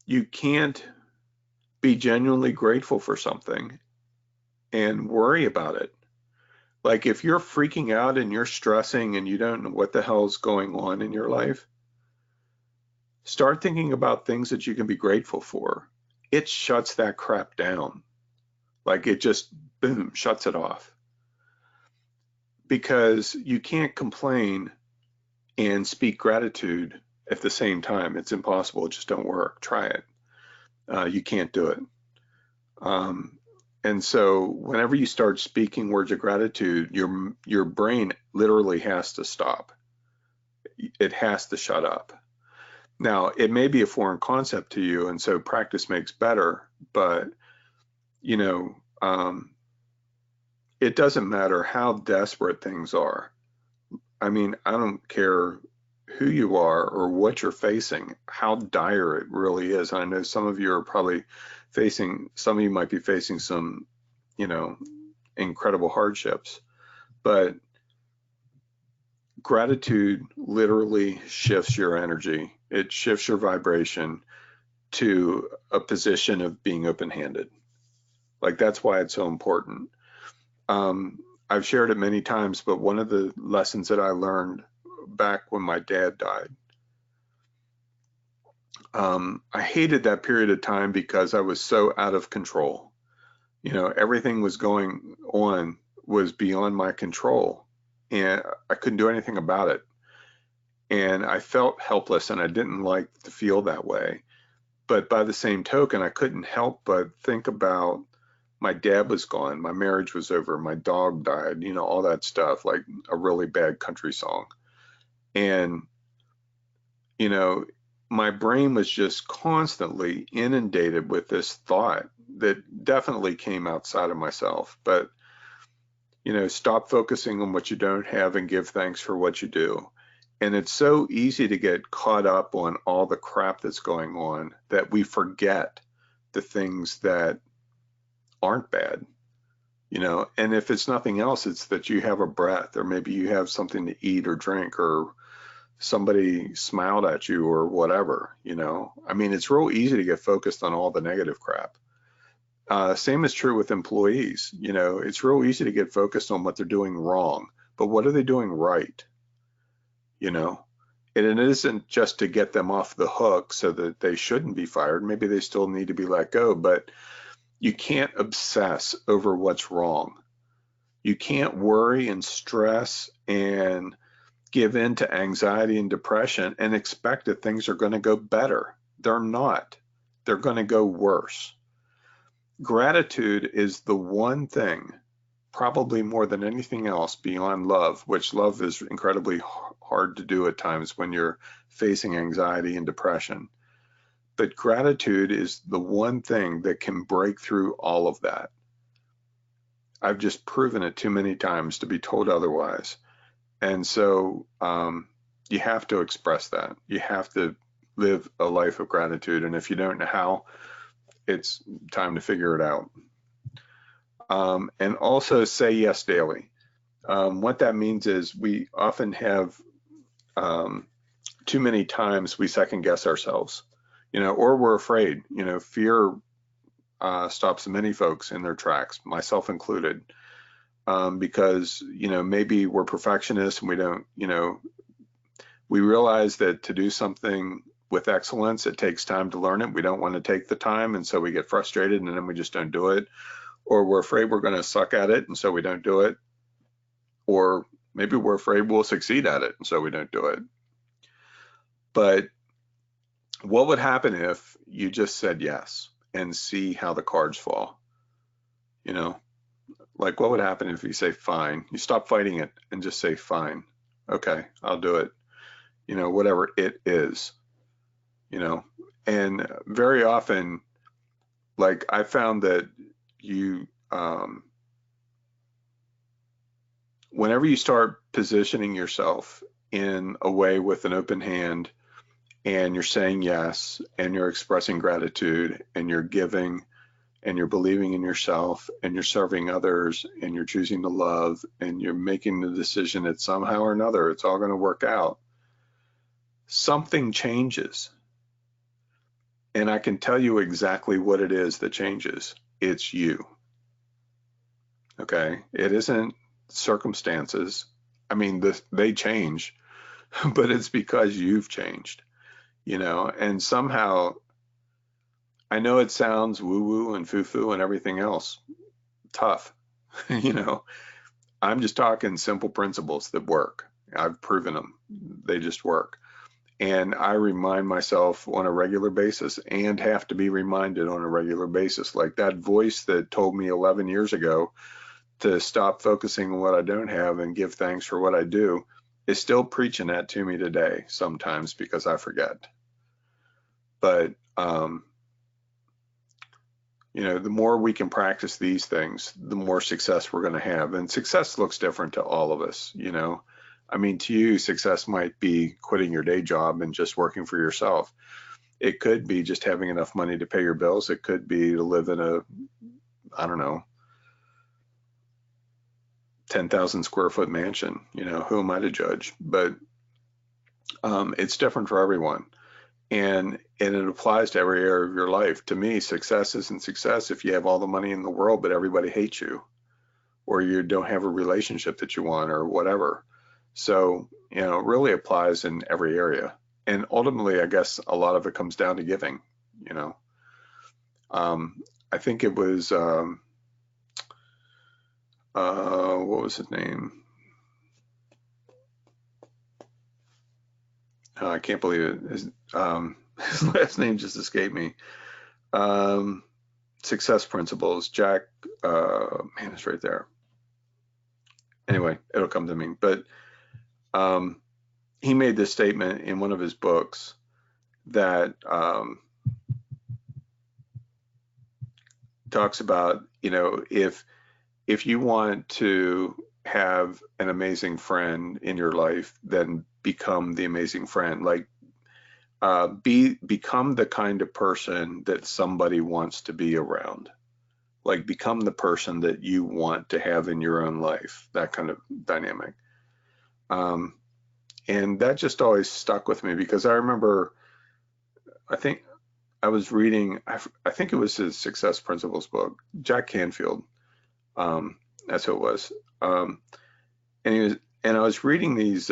You can't be genuinely grateful for something and worry about it. Like if you're freaking out and you're stressing and you don't know what the hell's going on in your life, start thinking about things that you can be grateful for. It shuts that crap down. Like it just, boom, shuts it off. Because you can't complain and speak gratitude at the same time. It's impossible. It just don't work. Try it. You can't do it. And so whenever you start speaking words of gratitude, your brain literally has to stop. It has to shut up. Now, it may be a foreign concept to you, and so practice makes better, but you know, it doesn't matter how desperate things are. I mean, I don't care who you are or what you're facing, how dire it really is. I know some of you are probably some of you might be facing some, you know, incredible hardships, but gratitude literally shifts your energy. It shifts your vibration to a position of being open-handed. Like that's why it's so important. Um, I've shared it many times, but one of the lessons that I learned back when my dad died, I hated that period of time because I was so out of control. You know, everything was going on was beyond my control, and I couldn't do anything about it. And I felt helpless, and I didn't like to feel that way. But by the same token, I couldn't help but think about my dad was gone, my marriage was over, my dog died, you know, all that stuff, like a really bad country song. And, you know, my brain was just constantly inundated with this thought that definitely came outside of myself. But, you know, stop focusing on what you don't have and give thanks for what you do. And it's so easy to get caught up on all the crap that's going on that we forget the things that aren't bad, you know. And if it's nothing else, it's that you have a breath, or maybe you have something to eat or drink, or somebody smiled at you or whatever, you know. I mean, it's real easy to get focused on all the negative crap. Same is true with employees. You know, it's real easy to get focused on what they're doing wrong, but what are they doing right? You know, and it isn't just to get them off the hook so that they shouldn't be fired. Maybe they still need to be let go, but you can't obsess over what's wrong. You can't worry and stress and give in to anxiety and depression and expect that things are going to go better. They're not. They're going to go worse. Gratitude is the one thing, probably more than anything else beyond love, which love is incredibly hard to do at times when you're facing anxiety and depression. But gratitude is the one thing that can break through all of that. I've just proven it too many times to be told otherwise. And so you have to express that. You have to live a life of gratitude. And if you don't know how, it's time to figure it out. And also say yes daily. What that means is we often have too many times we second guess ourselves, you know, or we're afraid. You know, fear stops many folks in their tracks, myself included, because, you know, maybe we're perfectionists and we don't, you know, we realize that to do something with excellence, it takes time to learn it. We don't want to take the time, and so we get frustrated and then we just don't do it. Or we're afraid we're going to suck at it, and so we don't do it. Or maybe we're afraid we'll succeed at it, and so we don't do it. But what would happen if you just said yes and see how the cards fall? You know, like what would happen if you say fine? You stop fighting it and just say fine. Okay, I'll do it. You know, whatever it is, you know. And very often, like I found that you, whenever you start positioning yourself in a way with an open hand, and you're saying yes, and you're expressing gratitude, and you're giving, and you're believing in yourself, and you're serving others, and you're choosing to love, and you're making the decision that somehow or another it's all going to work out, something changes. And I can tell you exactly what it is that changes. It's you. Okay? It isn't circumstances. I mean, they change, but it's because you've changed, you know. And somehow, I know it sounds woo-woo and foo-foo and everything else, tough, you know. I'm just talking simple principles that work. I've proven them. They just work. And I remind myself on a regular basis and have to be reminded on a regular basis. Like that voice that told me 11 years ago to stop focusing on what I don't have and give thanks for what I do is still preaching that to me today sometimes because I forget. But, you know, the more we can practice these things, the more success we're going to have. And success looks different to all of us, you know. I mean, to you, success might be quitting your day job and just working for yourself. It could be just having enough money to pay your bills. It could be to live in a, I don't know, 10,000 square foot mansion. You know, who am I to judge? But it's different for everyone. And it applies to every area of your life. To me, success isn't success if you have all the money in the world, but everybody hates you, or you don't have a relationship that you want, or whatever. So, you know, it really applies in every area. And ultimately, I guess a lot of it comes down to giving, you know. I think it was, what was his name? I can't believe it. His last name just escaped me. Success Principles. Jack, man, it's right there. Anyway, it'll come to me. But he made this statement in one of his books that talks about, you know, if you want to have an amazing friend in your life, then become the amazing friend. Like, become the kind of person that somebody wants to be around. Like, become the person that you want to have in your own life, that kind of dynamic. And that just always stuck with me because I remember, I think I was reading, I think it was his Success Principles book, Jack Canfield. That's who it was. And I was reading these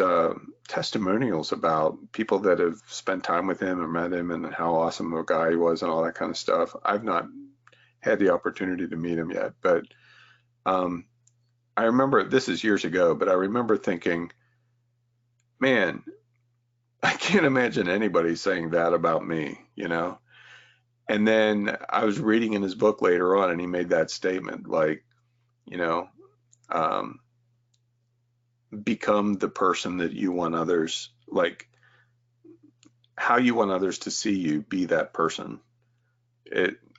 testimonials about people that have spent time with him or met him and how awesome of a guy he was and all that kind of stuff. I've not had the opportunity to meet him yet, but I remember, this is years ago, but I remember thinking, man, I can't imagine anybody saying that about me, you know? And then I was reading in his book later on, and he made that statement, like, you know, become the person that you want others, like how you want others to see you, be that person.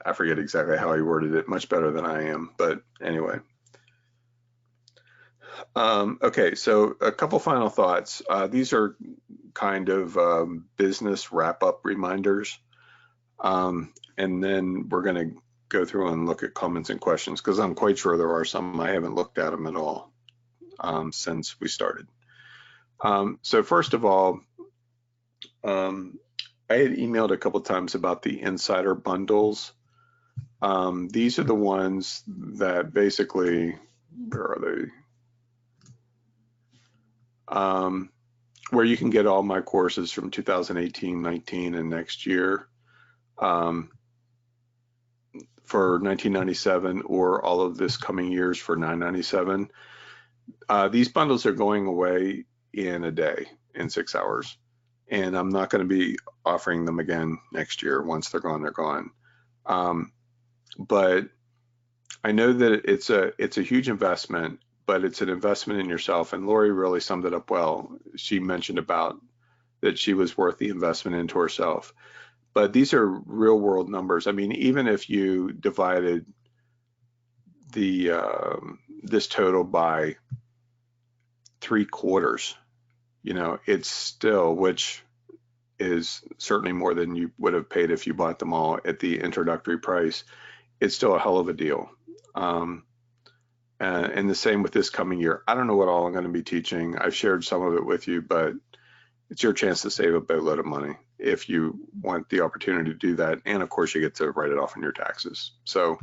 I forget exactly how he worded it, much better than I am, but anyway. Okay, so a couple final thoughts. These are kind of business wrap-up reminders. And then we're going to go through and look at comments and questions because I'm quite sure there are some. I haven't looked at them at all since we started. So first of all, I had emailed a couple times about the insider bundles. These are the ones that basically, where are they? Where you can get all my courses from 2018, 19, and next year for $19.97, or all of this coming years for $9.97. These bundles are going away in a day, in 6 hours, and I'm not going to be offering them again next year. Once they're gone, they're gone. But I know that it's a huge investment, but it's an investment in yourself. And Lori really summed it up well. She mentioned about that she was worth the investment into herself. But these are real world numbers. I mean, even if you divided the this total by 3/4, you know, it's still, which is certainly more than you would have paid if you bought them all at the introductory price. It's still a hell of a deal. And the same with this coming year. I don't know what all I'm going to be teaching. I've shared some of it with you, but it's your chance to save a boatload of money if you want the opportunity to do that. And of course, you get to write it off in your taxes. So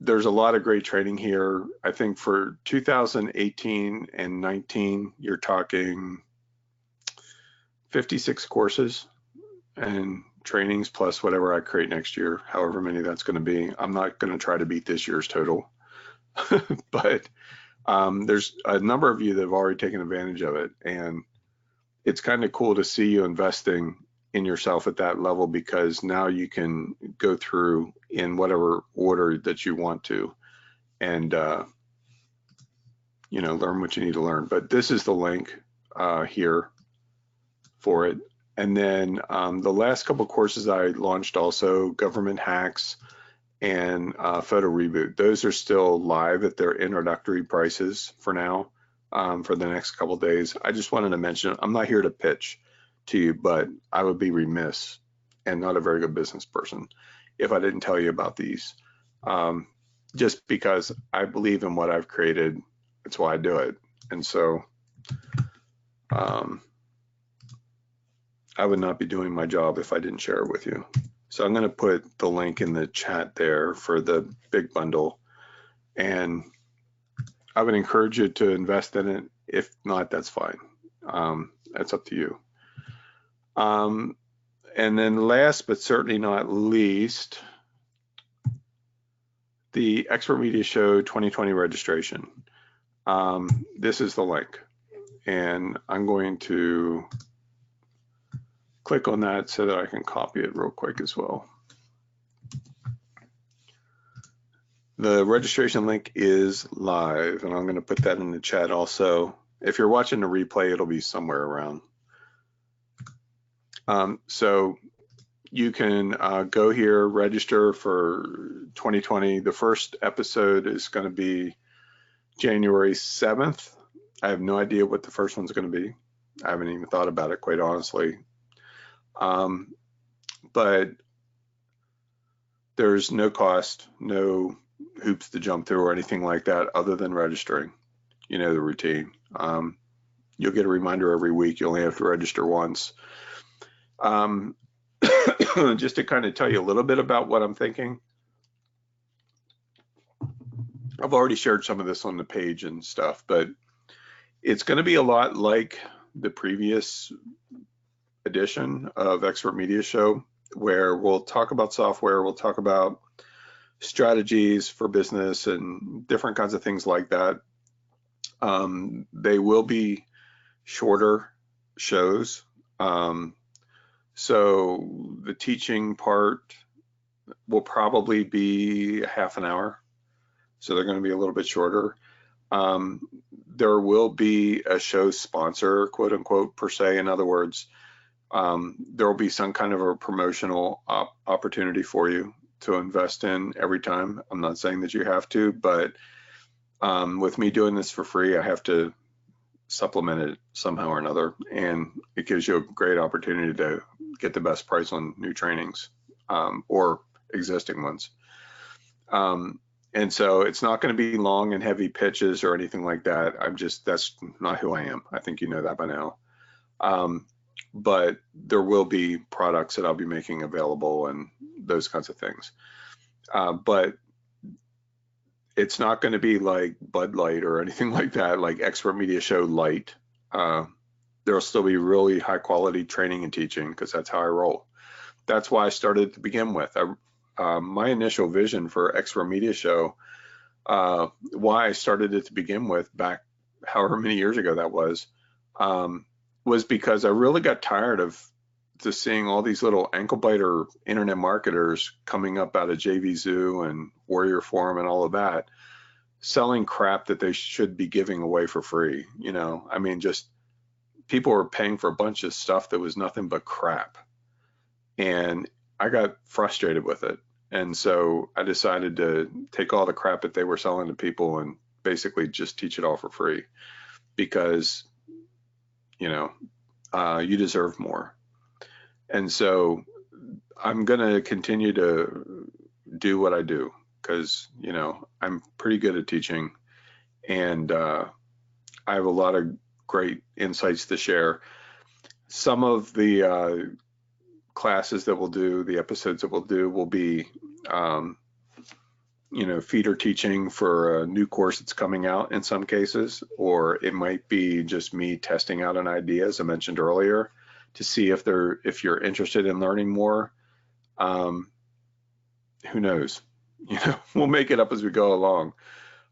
there's a lot of great training here. I think for 2018 and 19, you're talking 56 courses and trainings plus whatever I create next year, however many that's going to be. I'm not going to try to beat this year's total, but there's a number of you that have already taken advantage of it. And it's kind of cool to see you investing in yourself at that level, because now you can go through in whatever order that you want to, and learn what you need to learn. But this is the link here for it. And then the last couple courses I launched, also government hacks and photo reboot, those are still live at their introductory prices for now, for the next couple days. I just wanted to mention, I'm not here to pitch to you, but I would be remiss and not a very good business person if I didn't tell you about these. Just because I believe in what I've created, that's why I do it. And so I would not be doing my job if I didn't share it with you. So I'm going to put the link in the chat there for the big bundle, and I would encourage you to invest in it. If not, that's fine. That's up to you. And then last but certainly not least, the Expert Media Show 2020 registration. This is the link, and I'm going to click on that so that I can copy it real quick as well. The registration link is live, and I'm going to put that in the chat also. If you're watching the replay, it'll be somewhere around. So you can go here, register for 2020. The first episode is going to be January 7th. I have no idea what the first one's going to be. I haven't even thought about it, quite honestly. But there's no cost, no hoops to jump through or anything like that other than registering. You know the routine. You'll get a reminder every week. You only have to register once. Just to kind of tell you a little bit about what I'm thinking. I've already shared some of this on the page and stuff, but it's going to be a lot like the previous edition of Expert Media Show, where we'll talk about software, we'll talk about strategies for business and different kinds of things like that. They will be shorter shows. So the teaching part will probably be half an hour. So they're going to be a little bit shorter. There will be a show sponsor, quote unquote, per se. In other words, there will be some kind of a promotional opportunity for you to invest in every time. I'm not saying that you have to, but with me doing this for free, I have to supplement it somehow or another, and it gives you a great opportunity to get the best price on new trainings or existing ones. And so it's not going to be long and heavy pitches or anything like that. That's not who I am. I think you know that by now. But there will be products that I'll be making available and those kinds of things. But it's not going to be like Bud Light or anything like that, like Expert Media Show Light. There'll still be really high quality training and teaching, because that's how I roll. That's why I started to begin with. My initial vision for Expert Media Show, why I started it to begin with back however many years ago that was because I really got tired of just seeing all these little ankle biter internet marketers coming up out of JVZoo and Warrior Forum and all of that, selling crap that they should be giving away for free. I mean, just people were paying for a bunch of stuff that was nothing but crap. And I got frustrated with it. And so I decided to take all the crap that they were selling to people and basically just teach it all for free, because, you deserve more. And so I'm going to continue to do what I do, because, I'm pretty good at teaching, and I have a lot of great insights to share. Some of the classes that we'll do, the episodes that we'll do, will be, feeder teaching for a new course that's coming out in some cases, or it might be just me testing out an idea, as I mentioned earlier, to see if you're interested in learning more. Who knows? We'll make it up as we go along.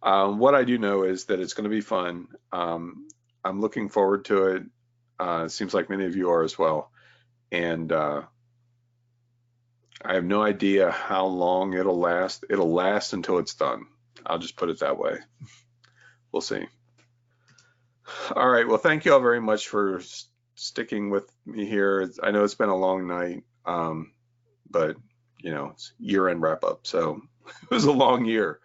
What I do know is that it's going to be fun. I'm looking forward to it. It seems like many of you are as well. And I have no idea how long it'll last. It'll last until it's done. I'll just put it that way. We'll see. All right. Well, thank you all very much for sticking with me here. I know it's been a long night, but it's year-end wrap up, so it was a long year.